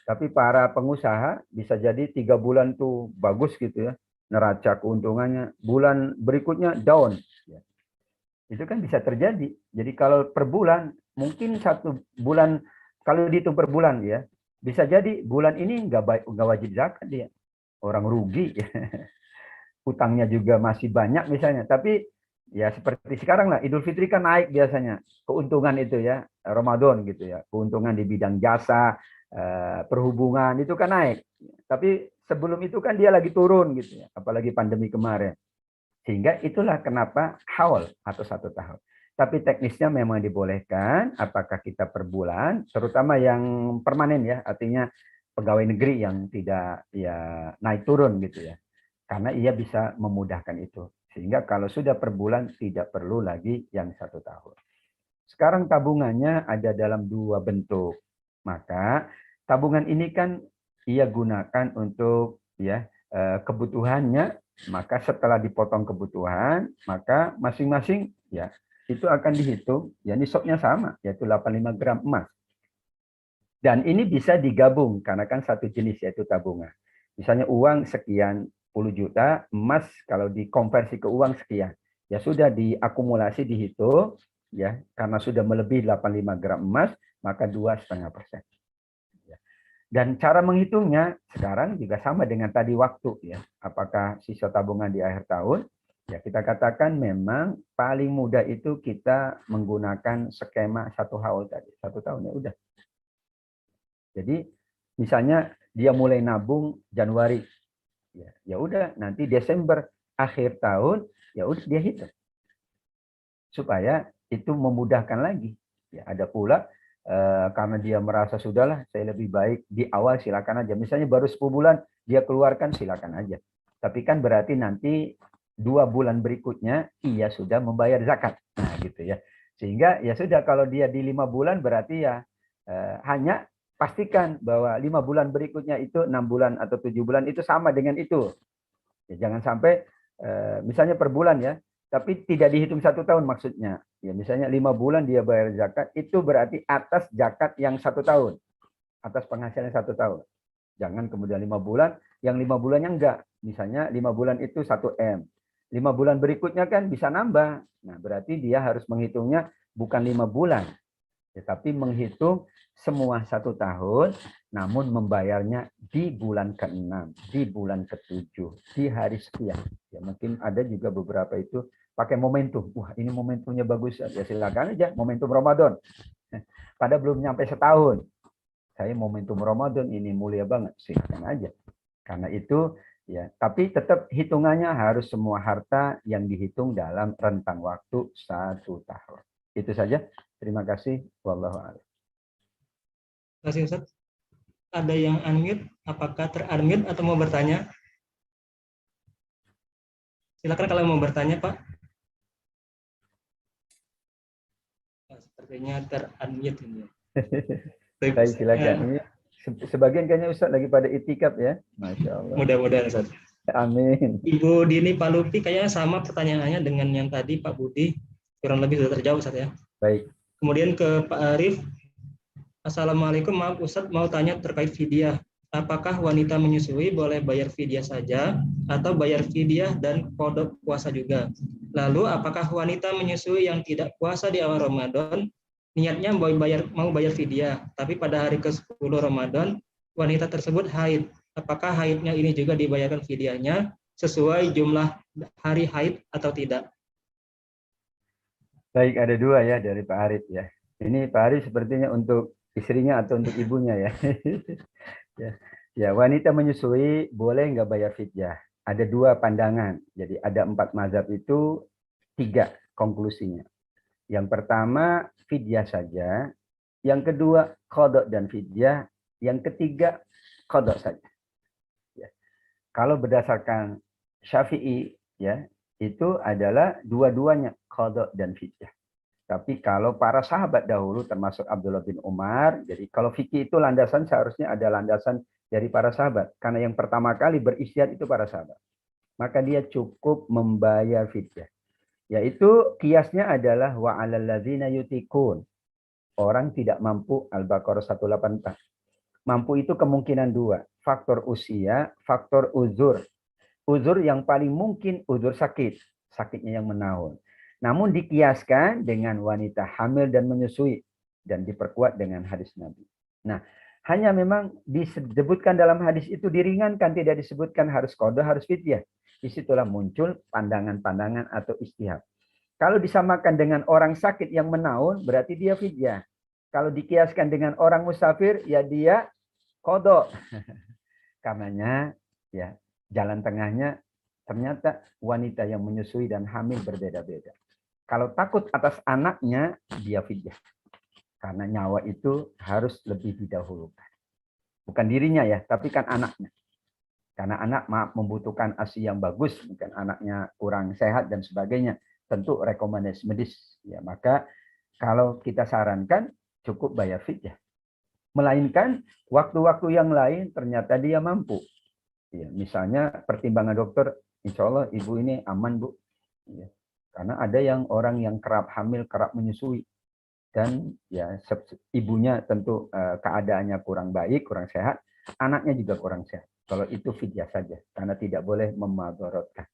Tapi para pengusaha bisa jadi 3 bulan tuh bagus gitu ya, neraca keuntungannya. Bulan berikutnya down. Itu kan bisa terjadi. Jadi kalau per bulan, mungkin 1 bulan, kalau dihitung per bulan ya, bisa jadi bulan ini nggak wajib zakat dia. Orang rugi. Utangnya juga masih banyak misalnya. Tapi ya seperti sekarang lah, Idul Fitri kan naik biasanya. Keuntungan itu ya, Ramadan gitu ya. Keuntungan di bidang jasa, perhubungan itu kan naik. Tapi sebelum itu kan dia lagi turun gitu ya. Apalagi pandemi kemarin. Sehingga itulah kenapa haul atau 1 tahun. Tapi teknisnya memang dibolehkan, apakah kita per bulan, terutama yang permanen ya, artinya pegawai negeri yang tidak ya naik turun gitu ya. Karena ia bisa memudahkan itu. Sehingga kalau sudah per bulan tidak perlu lagi yang 1 tahun. Sekarang tabungannya ada dalam 2 bentuk. Maka tabungan ini kan ia gunakan untuk ya kebutuhannya, maka setelah dipotong kebutuhan, maka masing-masing ya itu akan dihitung, ya nisabnya sama, yaitu 85 gram emas. Dan ini bisa digabung, karena kan satu jenis, yaitu tabungan. Misalnya uang sekian puluh juta, emas kalau dikonversi ke uang sekian. Ya sudah diakumulasi, dihitung, ya karena sudah melebihi 85 gram emas, maka 2,5%. Dan cara menghitungnya sekarang juga sama dengan tadi waktu, ya. Apakah sisa tabungan di akhir tahun? Ya, kita katakan memang paling mudah itu kita menggunakan skema 1 haul tadi. 1 tahun ya udah. Jadi misalnya dia mulai nabung Januari. Ya udah nanti Desember akhir tahun ya udah dia hitung. Supaya itu memudahkan lagi. Ya, ada pula karena dia merasa sudahlah saya lebih baik di awal silakan aja. Misalnya baru 10 bulan dia keluarkan silakan aja. Tapi kan berarti nanti 2 bulan berikutnya ia sudah membayar zakat. Nah, gitu ya. Sehingga ya sudah kalau dia di 5 bulan berarti ya hanya pastikan bahwa 5 bulan berikutnya itu 6 bulan atau 7 bulan itu sama dengan itu. Ya, jangan sampai misalnya per bulan ya, tapi tidak dihitung 1 tahun maksudnya. Ya misalnya 5 bulan dia bayar zakat, itu berarti atas zakat yang 1 tahun. Atas penghasilan 1 tahun. Jangan kemudian 5 bulan, yang 5 bulannya enggak. Misalnya 5 bulan itu 1 M. 5 bulan berikutnya kan bisa nambah. Nah, berarti dia harus menghitungnya bukan 5 bulan. Tetapi menghitung semua 1 tahun, namun membayarnya di bulan ke-6, di bulan ke-7, di hari sekian. Ya, mungkin ada juga beberapa itu pakai momentum. Wah, ini momentumnya bagus. Ya silakan aja, momentum Ramadan. Pada belum nyampe setahun. Saya momentum Ramadan ini mulia banget, silakan aja. Karena itu ya, tapi tetap hitungannya harus semua harta yang dihitung dalam rentang waktu 1 tahun. Itu saja. Terima kasih. Wallahu a'lam. Terima kasih Ustaz. Ada yang unmute? Apakah ter-unmute atau mau bertanya? Silakan kalau mau bertanya, Pak. Sepertinya ter-unmute ini. Baik, silakan. Ini sebagian kayaknya Ustaz lagi pada itikaf ya. Masya Allah. Mudah-mudahan Ustaz. Amin. Ibu Dini Pak Lutfi kayaknya sama pertanyaannya dengan yang tadi Pak Budi. Kurang lebih sudah terjawab Ustaz ya. Baik. Kemudian ke Pak Arif. Assalamualaikum, maaf Ustaz mau tanya terkait fidyah. Apakah wanita menyusui boleh bayar fidyah saja atau bayar fidyah dan qada puasa juga? Lalu apakah wanita menyusui yang tidak puasa di awal Ramadan niatnya mau bayar fidyah, tapi pada hari ke-10 Ramadan wanita tersebut haid? Apakah haidnya ini juga dibayarkan fidyahnya sesuai jumlah hari haid atau tidak? Baik, ada 2 ya dari Pak Arif ya. Ini Pak Arif sepertinya untuk istrinya atau untuk ibunya ya. Ya, wanita menyusui boleh nggak bayar fidyah? Ada 2 pandangan. Jadi ada 4 mazhab itu 3 konklusinya. Yang pertama fidyah saja, yang kedua qada dan fidyah, yang ketiga qada saja. Ya. Kalau berdasarkan Syafi'i ya, itu adalah dua-duanya qada dan fidyah. Tapi kalau para sahabat dahulu termasuk Abdullah bin Umar, jadi kalau fikih itu landasan seharusnya ada landasan dari para sahabat. Karena yang pertama kali beristihad itu para sahabat. Maka dia cukup membayar fidyah. Yaitu kiasnya adalah wa 'alal ladzina yutikun. Orang tidak mampu, Al-Baqarah 184. Mampu itu kemungkinan 2. Faktor usia, faktor uzur. Uzur yang paling mungkin uzur sakit. Sakitnya yang menahun. Namun dikiaskan dengan wanita hamil dan menyusui. Dan diperkuat dengan hadis Nabi. Nah, hanya memang disebutkan dalam hadis itu diringankan. Tidak disebutkan harus qada, harus fidyah. Disitulah muncul pandangan-pandangan atau ijtihad. Kalau disamakan dengan orang sakit yang menahun, berarti dia fidyah. Kalau dikiaskan dengan orang musafir, ya dia qada. Karenanya, ya jalan tengahnya ternyata wanita yang menyusui dan hamil berbeda-beda. Kalau takut atas anaknya, dia fidyah. Karena nyawa itu harus lebih didahulukan. Bukan dirinya ya, tapi kan anaknya. Karena anak membutuhkan ASI yang bagus, mungkin anaknya kurang sehat dan sebagainya. Tentu rekomendasi medis. Ya, maka kalau kita sarankan cukup bayar fidyah. Melainkan waktu-waktu yang lain ternyata dia mampu. Ya, misalnya pertimbangan dokter, insya Allah ibu ini aman Bu. Ya, karena ada yang orang yang kerap hamil, kerap menyusui. Dan ya ibunya tentu keadaannya kurang baik, kurang sehat, anaknya juga kurang sehat. Kalau itu fidyah saja, karena tidak boleh memadharotkan.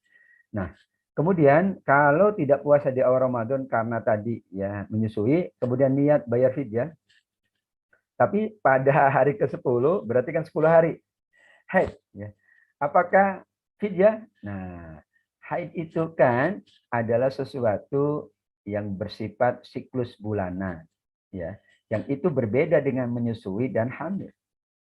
Nah, kemudian kalau tidak puasa di awal Ramadan karena tadi ya menyusui, kemudian niat bayar fidyah, tapi pada hari ke-10 berarti kan 10 hari haid. Ya. Apakah fidyah? Nah, haid itu kan adalah sesuatu yang bersifat siklus bulanan, ya, yang itu berbeda dengan menyusui dan hamil.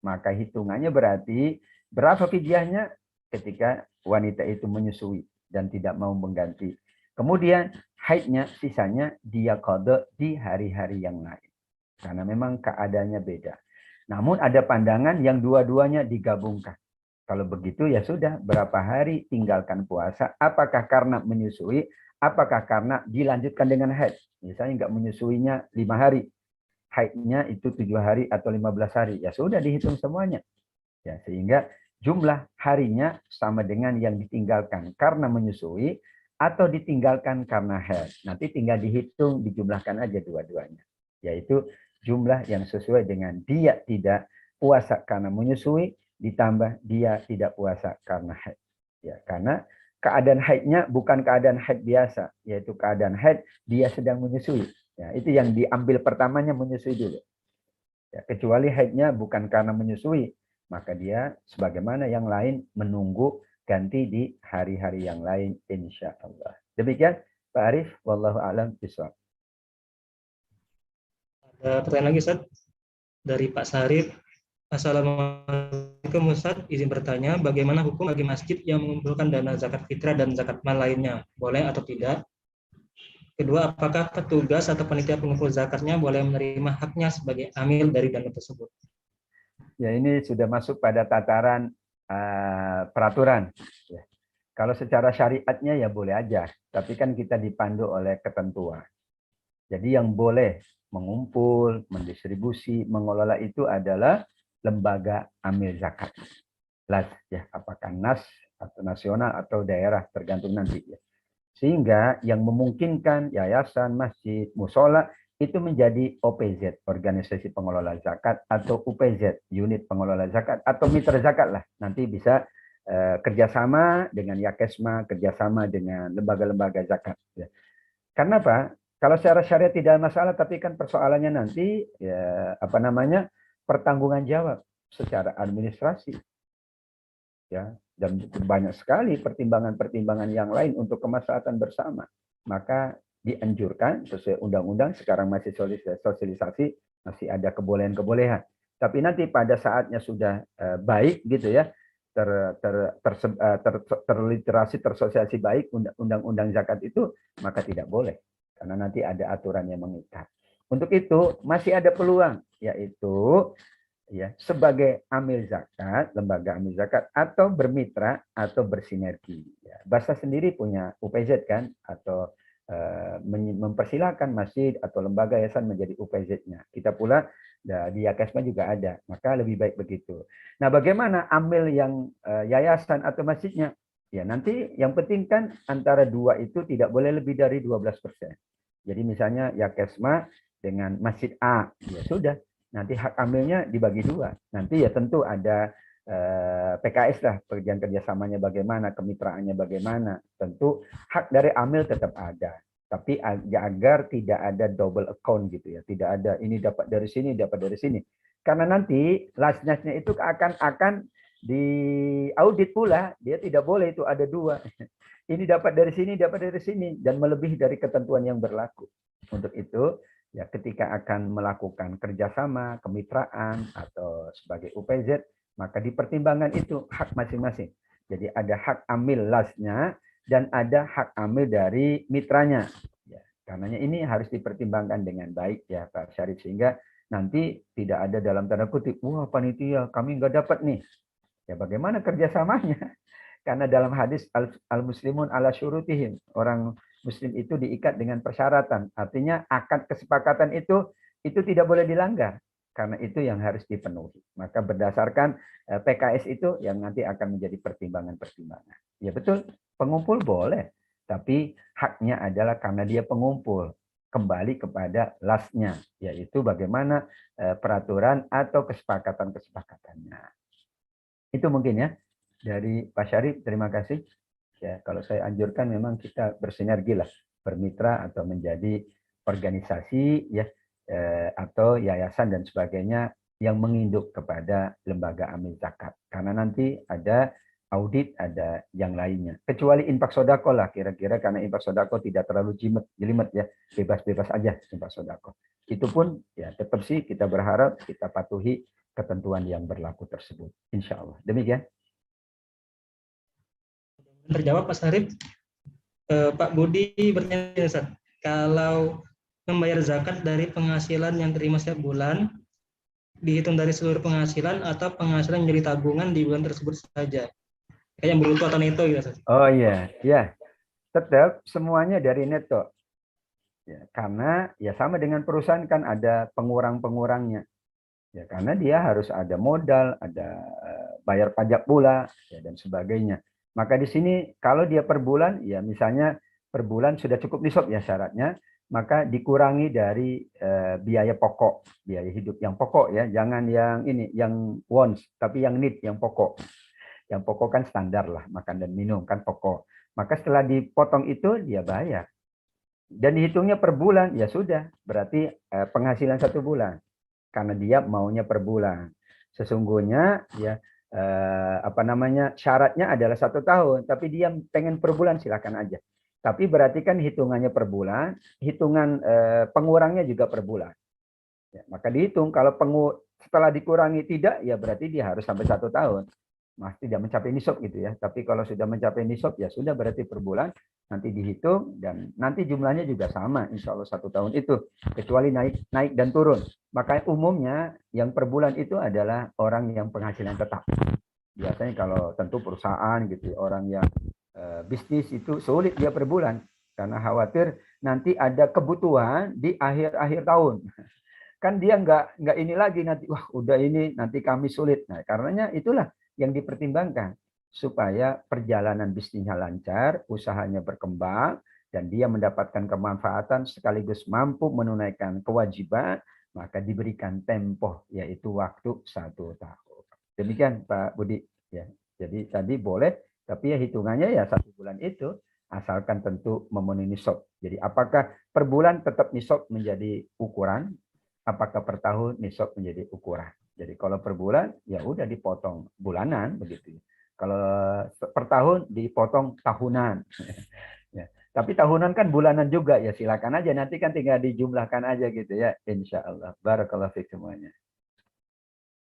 Maka hitungannya berarti berapa fidyahnya ketika wanita itu menyusui dan tidak mau mengganti. Kemudian haidnya sisanya dia qada di hari-hari yang lain. Karena memang keadaannya beda. Namun ada pandangan yang dua-duanya digabungkan. Kalau begitu ya sudah, berapa hari tinggalkan puasa. Apakah karena menyusui, apakah karena dilanjutkan dengan haid. Misalnya nggak menyusuinya 5 hari. Haidnya itu 7 hari atau 15 hari. Ya sudah dihitung semuanya. Ya, sehingga jumlah harinya sama dengan yang ditinggalkan karena menyusui atau ditinggalkan karena haid. Nanti tinggal dihitung, dijumlahkan aja dua-duanya. Yaitu jumlah yang sesuai dengan dia tidak puasa karena menyusui, ditambah dia tidak puasa karena haid. Ya, karena keadaan haidnya bukan keadaan haid biasa, yaitu keadaan haid dia sedang menyusui. Ya, itu yang diambil pertamanya menyusui dulu. Ya, kecuali haidnya bukan karena menyusui, maka dia sebagaimana yang lain menunggu ganti di hari-hari yang lain insya Allah. Demikian Pak Arif, wallahu a'lam bishawab. Ada pertanyaan lagi Ustaz dari Pak Sarif. Assalamualaikum Ustaz, izin bertanya, bagaimana hukum bagi masjid yang mengumpulkan dana zakat fitrah dan zakat mal lainnya? Boleh atau tidak? Kedua, apakah petugas atau panitia pengumpul zakatnya boleh menerima haknya sebagai amil dari dana tersebut? Ya, ini sudah masuk pada tataran peraturan. Ya. Kalau secara syariatnya ya boleh aja, tapi kan kita dipandu oleh ketentuan. Jadi yang boleh mengumpul, mendistribusi, mengelola itu adalah lembaga amil zakat. LAS, ya, apakah NAS atau nasional atau daerah tergantung nanti ya. Sehingga yang memungkinkan yayasan, masjid, musola itu menjadi OPZ, organisasi pengelola zakat, atau UPZ, unit pengelola zakat, atau mitra zakat lah. Nanti bisa kerjasama dengan Yakesma, kerjasama dengan lembaga-lembaga zakat. Ya. Karena apa? Kalau secara syariat tidak masalah, tapi kan persoalannya nanti ya apa namanya pertanggungan jawab secara administrasi, ya, dan banyak sekali pertimbangan-pertimbangan yang lain untuk kemaslahatan bersama. Maka dianjurkan sesuai undang-undang, sekarang masih sosialisasi, masih ada kebolehan-kebolehan. Tapi nanti pada saatnya sudah baik gitu ya, terliterasi, tersosialisasi baik undang-undang zakat itu, maka tidak boleh. Karena nanti ada aturan yang mengikat. Untuk itu masih ada peluang, yaitu ya sebagai amil zakat, lembaga amil zakat, atau bermitra atau bersinergi. Ya, Basa sendiri punya UPZ kan, atau mempersilahkan masjid atau lembaga yayasan menjadi UPZ-nya. Kita pula di Yakesma juga ada, maka lebih baik begitu. Nah, bagaimana amil yang yayasan atau masjidnya? Ya, nanti yang penting kan antara dua itu tidak boleh lebih dari 12%. Jadi misalnya Yakesma dengan Masjid A, ya sudah. Nanti hak amilnya dibagi dua. Nanti ya tentu ada PKS lah, pekerjaan kerjasamanya bagaimana, kemitraannya bagaimana. Tentu hak dari amil tetap ada. Tapi agar tidak ada double account gitu ya. Tidak ada ini dapat dari sini, dapat dari sini. Karena nanti lasnasnya itu akan di audit pula. Dia tidak boleh itu ada dua. Ini dapat dari sini, dapat dari sini, dan melebihi dari ketentuan yang berlaku. Untuk itu, ya ketika akan melakukan kerjasama, kemitraan, atau sebagai UPZ, maka dipertimbangkan itu hak masing-masing. Jadi ada hak amil lasnya dan ada hak amil dari mitranya. Ya, karenanya ini harus dipertimbangkan dengan baik ya Pak Syarif, sehingga nanti tidak ada dalam tanda kutip, wah panitia kami nggak dapat nih. Ya bagaimana kerjasamanya? Karena dalam hadis al-muslimun ala syurutihim, orang muslim itu diikat dengan persyaratan. Artinya akad kesepakatan itu tidak boleh dilanggar. Karena itu yang harus dipenuhi. Maka berdasarkan PKS itu yang nanti akan menjadi pertimbangan-pertimbangan. Ya betul, pengumpul boleh. Tapi haknya adalah karena dia pengumpul. Kembali kepada lasnya. Yaitu bagaimana peraturan atau kesepakatan-kesepakatannya. Itu mungkin ya. Dari Pak Syarif, terima kasih. Ya, kalau saya anjurkan memang kita bersinergi lah, bermitra atau menjadi organisasi ya, atau yayasan dan sebagainya yang menginduk kepada lembaga amil zakat. Karena nanti ada audit, ada yang lainnya. Kecuali infak sodako lah kira-kira, karena infak sodako tidak terlalu jelimet ya, bebas-bebas aja infak sodako. Itu pun ya tetap sih kita berharap kita patuhi ketentuan yang berlaku tersebut. Insya Allah. Demikian. Terjawab Pak Syarif. Pak Budi bertanya, Ustaz, kalau membayar zakat dari penghasilan yang terima setiap bulan, dihitung dari seluruh penghasilan atau penghasilan menjadi tabungan di bulan tersebut saja? Kayak yang bruto atau neto gitu, Ustaz. Oh iya, ya. Tetap semuanya dari neto. Ya, karena ya sama dengan perusahaan kan ada pengurang-pengurangnya. Ya, karena dia harus ada modal, ada bayar pajak pula, ya, dan sebagainya. Maka di sini kalau dia per bulan, ya misalnya per bulan sudah cukup nisab ya syaratnya, maka dikurangi dari biaya pokok, biaya hidup yang pokok ya, jangan yang ini, yang wants, tapi yang need, yang pokok. Yang pokok kan standar lah, makan dan minum kan pokok. Maka setelah dipotong itu dia bayar. Dan dihitungnya per bulan, ya sudah, berarti penghasilan 1 bulan. Karena dia maunya per bulan. Sesungguhnya ya syaratnya adalah 1 tahun, tapi dia pengen per bulan silakan aja. Tapi berarti kan hitungannya per bulan, hitungan pengurangnya juga per bulan. Ya, maka dihitung kalau setelah dikurangi tidak, ya berarti dia harus sampai 1 tahun. Mas tidak mencapai nisab gitu ya. Tapi kalau sudah mencapai nisab ya sudah berarti per bulan nanti dihitung dan nanti jumlahnya juga sama insya Allah 1 tahun itu, kecuali naik dan turun. Maka umumnya yang per bulan itu adalah orang yang penghasilan tetap. Biasanya kalau tentu perusahaan gitu, orang yang bisnis itu sulit dia per bulan karena khawatir nanti ada kebutuhan di akhir tahun. Kan dia nggak ini lagi nanti, wah udah ini nanti kami sulit. Nah karenanya itulah yang dipertimbangkan supaya perjalanan bisnisnya lancar, usahanya berkembang, dan dia mendapatkan kemanfaatan sekaligus mampu menunaikan kewajiban, maka diberikan tempo, yaitu waktu 1 tahun. Demikian Pak Budi. Ya, jadi tadi boleh, tapi ya hitungannya ya 1 bulan itu, asalkan tentu memenuhi nisab. Jadi apakah per bulan tetap nisab menjadi ukuran, apakah per tahun nisab menjadi ukuran. Jadi kalau per bulan ya udah dipotong bulanan begitu. Kalau per tahun dipotong tahunan. Ya. Tapi tahunan kan bulanan juga ya, silakan aja, nanti kan tinggal dijumlahkan aja gitu ya, insya Allah. Barakallahu fiik semuanya.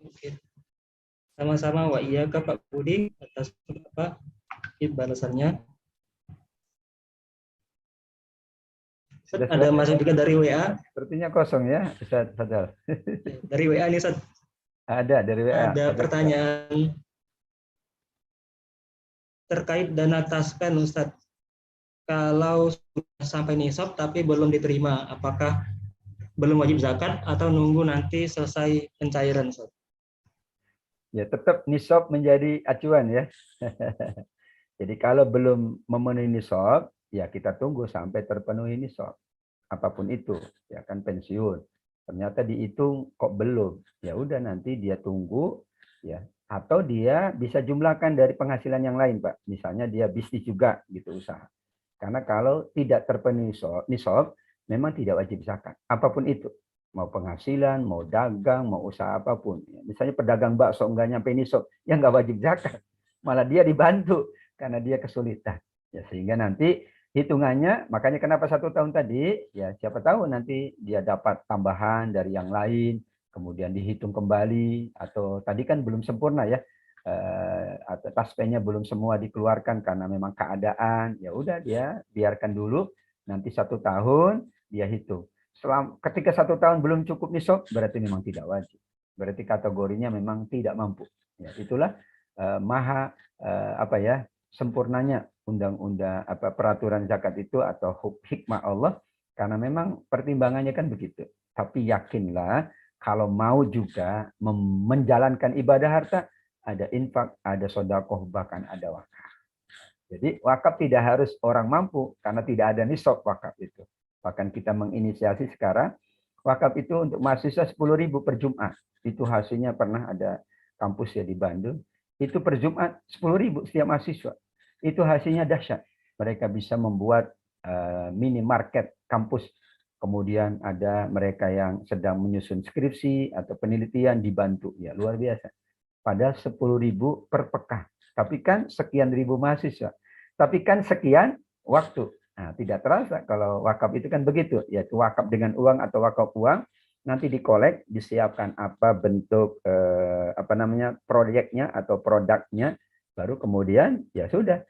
Oke. Sama-sama wa iya ke Pak Budi atas apa balasannya. Ada masuk juga dari WA. Sepertinya kosong ya, Ustaz Fadal. Dari WA nih, Ustaz. Ada dari WA. Ada pertanyaan terkait dana taspen, Ustaz. Kalau sudah sampai nisab tapi belum diterima, apakah belum wajib zakat atau nunggu nanti selesai pencairan, Ustaz? Ya, tetap nisab menjadi acuan ya. Jadi kalau belum memenuhi nisab, ya kita tunggu sampai terpenuhi nisab. Apapun itu, ya kan pensiun. Ternyata dihitung kok belum. Ya udah nanti dia tunggu ya, atau dia bisa jumlahkan dari penghasilan yang lain, Pak. Misalnya dia bisnis juga gitu usaha. Karena kalau tidak terpenuhi nisab, memang tidak wajib zakat. Apapun itu. Mau penghasilan, mau dagang, mau usaha apapun. Misalnya pedagang bakso nggak nyampe nisab, ya nggak wajib zakat. Malah dia dibantu karena dia kesulitan. Ya, sehingga nanti hitungannya, makanya kenapa 1 tahun tadi, ya siapa tahu nanti dia dapat tambahan dari yang lain, kemudian dihitung kembali, atau tadi kan belum sempurna ya, atau tasbihnya belum semua dikeluarkan karena memang keadaan, ya udah dia biarkan dulu, nanti 1 tahun dia hitung. Ketika 1 tahun belum cukup nisab, berarti memang tidak wajib. Berarti kategorinya memang tidak mampu. Ya, itulah sempurnanya undang-undang peraturan zakat itu atau hikmah Allah, karena memang pertimbangannya kan begitu. Tapi yakinlah kalau mau juga menjalankan ibadah harta, ada infak, ada sedekah, bahkan ada wakaf. Jadi wakaf tidak harus orang mampu karena tidak ada nisab wakaf itu. Bahkan kita menginisiasi sekarang wakaf itu untuk mahasiswa 10.000 per Jumat. Itu hasilnya pernah ada kampus ya di Bandung. Itu per Jumat 10.000 setiap mahasiswa. Itu hasilnya dahsyat. Mereka bisa membuat minimarket kampus. Kemudian ada mereka yang sedang menyusun skripsi atau penelitian dibantu. Ya luar biasa. Pada 10.000 per pekan. Tapi kan sekian ribu mahasiswa. Tapi kan sekian waktu. Nah, tidak terasa kalau wakaf itu kan begitu. Yaitu wakaf dengan uang atau wakaf uang. Nanti dikolek, disiapkan apa bentuk proyeknya atau produknya. Baru kemudian ya sudah.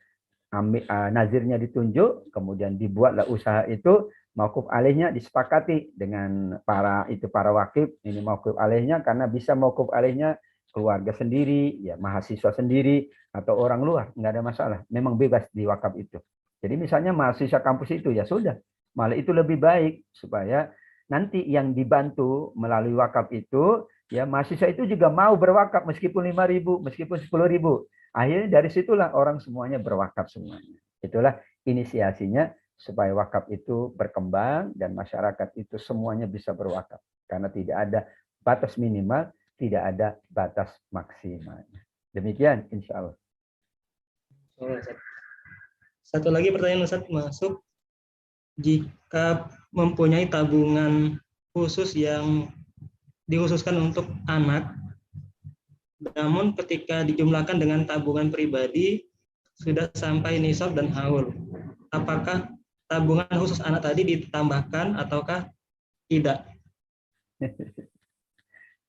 Nazirnya ditunjuk. Kemudian dibuatlah usaha itu. Mauquf alaihnya disepakati dengan para wakif. Ini mauquf alaihnya karena bisa mauquf alaihnya keluarga sendiri, ya mahasiswa sendiri, atau orang luar, nggak ada masalah. Memang bebas di wakaf itu. Jadi misalnya mahasiswa kampus itu, ya sudah. Malah itu lebih baik, supaya nanti yang dibantu melalui wakaf itu, ya mahasiswa itu juga mau berwakaf, meskipun 5.000, meskipun 10.000. Akhirnya dari situlah orang semuanya berwakaf semuanya. Itulah inisiasinya, supaya wakaf itu berkembang, dan masyarakat itu semuanya bisa berwakaf. Karena tidak ada batas minimal, tidak ada batas maksimalnya. Demikian insya Allah. Satu lagi pertanyaan Ustaz masuk. Jika mempunyai tabungan khusus yang dikhususkan untuk anak, namun ketika dijumlahkan dengan tabungan pribadi sudah sampai nisab dan haul, apakah tabungan khusus anak tadi ditambahkan ataukah tidak?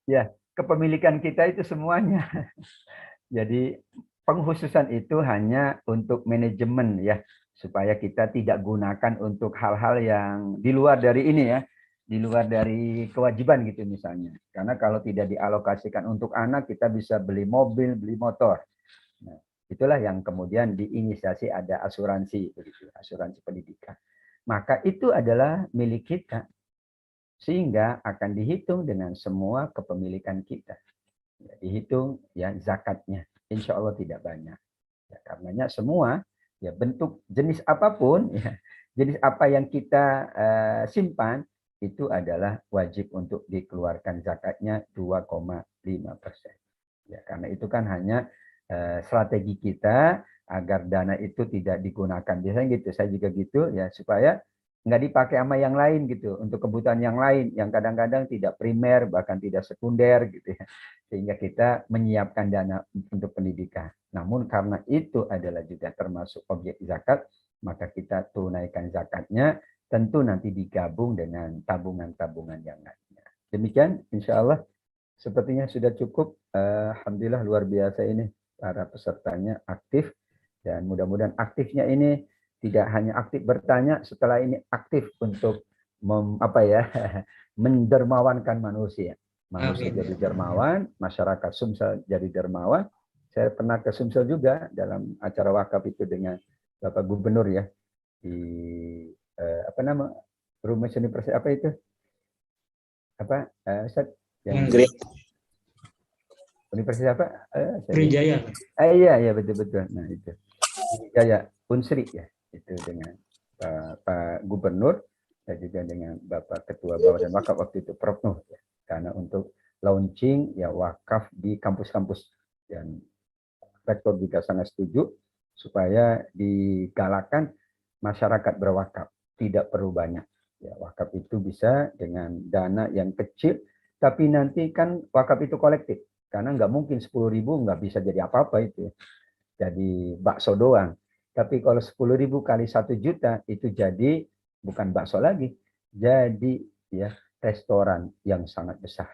Ya, kepemilikan kita itu semuanya. Jadi pengkhususan itu hanya untuk manajemen ya, supaya kita tidak gunakan untuk hal-hal yang di luar dari ini ya, di luar dari kewajiban gitu misalnya. Karena kalau tidak dialokasikan untuk anak, kita bisa beli mobil, beli motor. Nah, itulah yang kemudian diinisiasi ada asuransi begitu, asuransi pendidikan. Maka itu adalah milik kita. Sehingga akan dihitung dengan semua kepemilikan kita. Ya, dihitung ya zakatnya. Insya Allah tidak banyak. Ya, karenanya semua ya bentuk jenis apapun, ya, jenis apa yang kita simpan itu adalah wajib untuk dikeluarkan zakatnya 2,5%. Ya, karena itu kan hanya strategi kita agar dana itu tidak digunakan. Biasanya gitu, saya juga gitu ya, supaya nggak dipakai sama yang lain gitu, untuk kebutuhan yang lain yang kadang-kadang tidak primer bahkan tidak sekunder gitu ya, sehingga kita menyiapkan dana untuk pendidikan. Namun karena itu adalah juga termasuk objek zakat, maka kita tunaikan zakatnya, tentu nanti digabung dengan tabungan-tabungan yang lainnya. Demikian insya Allah sepertinya sudah cukup. Alhamdulillah luar biasa ini para pesertanya aktif, dan mudah-mudahan aktifnya ini tidak hanya aktif bertanya, setelah ini aktif untuk mendermawankan manusia. Manusia jadi dermawan, masyarakat Sumsel jadi dermawan. Saya pernah ke Sumsel juga dalam acara wakaf itu dengan Bapak Gubernur ya, di rumah universitas apa itu? Universitas apa? Sriwijaya. Iya betul. Nah itu Sriwijaya Unsri ya, itu dengan Pak Gubernur dan juga dengan Bapak Ketua Bawah dan Wakaf waktu itu Prof Nuh ya. Karena untuk launching ya wakaf di kampus-kampus, dan rektor juga sangat setuju supaya digalakan masyarakat berwakaf, tidak perlu banyak. Ya, wakaf itu bisa dengan dana yang kecil, tapi nanti kan wakaf itu kolektif. Karena nggak mungkin 10.000 nggak bisa jadi apa-apa itu. Jadi bakso doang. Tapi kalau 10.000 kali 1 juta itu jadi bukan bakso lagi. Jadi ya restoran yang sangat besar.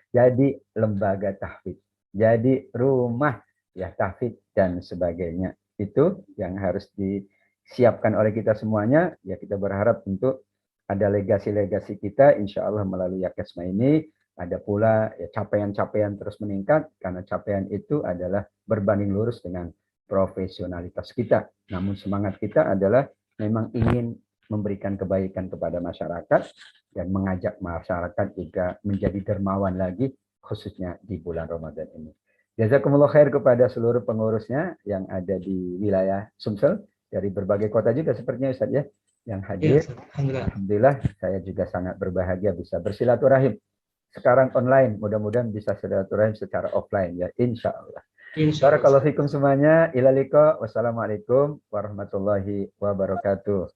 Jadi lembaga tahfidz. Jadi rumah ya tahfidz dan sebagainya. Itu yang harus disiapkan oleh kita semuanya. Ya kita berharap untuk ada legasi-legasi kita, insya Allah melalui Yakesma ini ada pula ya, capaian-capaian terus meningkat karena capaian itu adalah berbanding lurus dengan profesionalitas kita. Namun semangat kita adalah memang ingin memberikan kebaikan kepada masyarakat dan mengajak masyarakat juga menjadi dermawan lagi khususnya di bulan Ramadan ini. Jazakumullah khair kepada seluruh pengurusnya yang ada di wilayah Sumsel dari berbagai kota juga sepertinya Ustaz ya yang hadir. Ya, Alhamdulillah. Alhamdulillah saya juga sangat berbahagia bisa bersilaturahim. Sekarang online, mudah-mudahan bisa silaturahim secara offline ya, insya Allah. Barakallahu fikum semuanya. Ilaliko. Wassalamualaikum warahmatullahi wabarakatuh.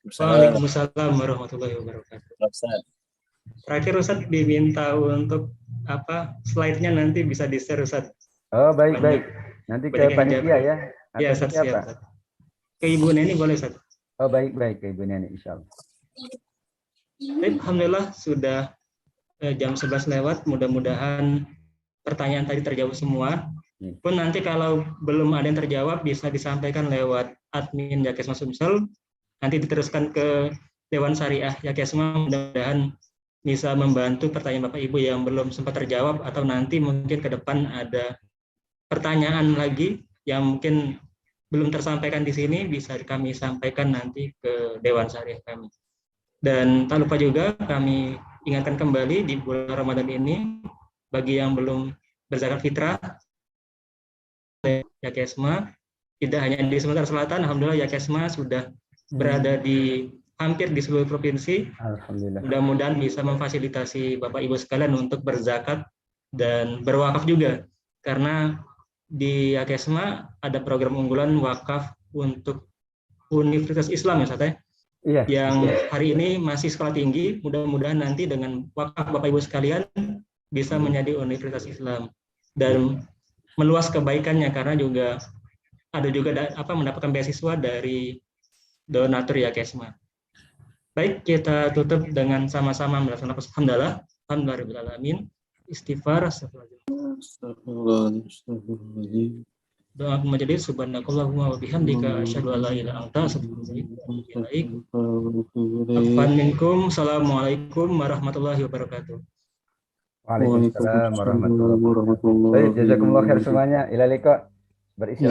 Waalaikumsalam warahmatullahi wabarakatuh. Terakhir Ustaz diminta untuk apa slide-nya nanti bisa di-share Ustaz. Oh baik. Nanti ke panitia ya. Ya Ustaz, siap. Ke Ibu Neni boleh Ustaz. Oh baik ke Ibu Neni insyaallah. Alhamdulillah sudah jam 11 lewat. Mudah-mudahan pertanyaan tadi terjawab semua. Pun nanti kalau belum ada yang terjawab bisa disampaikan lewat admin Yakesma Sumsel. Nanti diteruskan ke Dewan Syariah Yakesma, mudah-mudahan bisa membantu pertanyaan Bapak Ibu yang belum sempat terjawab atau nanti mungkin ke depan ada pertanyaan lagi yang mungkin belum tersampaikan di sini bisa kami sampaikan nanti ke Dewan Syariah kami. Dan tak lupa juga kami ingatkan kembali di bulan Ramadan ini bagi yang belum berzakat fitrah Yakesma tidak hanya di Sumatera Selatan, alhamdulillah Yakesma sudah berada di hampir di seluruh provinsi. Alhamdulillah. Mudah-mudahan bisa memfasilitasi Bapak Ibu sekalian untuk berzakat dan berwakaf juga. Karena di Yakesma ada program unggulan wakaf untuk Universitas Islam ya Ustaz ya. Iya. Yang hari ini masih sekolah tinggi, mudah-mudahan nanti dengan wakaf Bapak Ibu sekalian bisa menjadi Universitas Islam dan meluas kebaikannya karena juga ada juga mendapatkan beasiswa dari donatur Yakesma. Baik, kita tutup dengan sama-sama melaksanakan hamdalah, alhamdulillahirabbil alamin, istighfar, astagfirullahaladzim. Doa majelis subhanakallahumma wa bihamdika asyhadu an la ilaha illa anta astaghfiruka wa atubu ilaik. Afwan minkum. Assalamualaikum warahmatullahi wabarakatuh. Waalaikumsalam warahmatullahi wabarakatuh. Jazakumullah khair semuanya. Ila liqa. Beristirahat.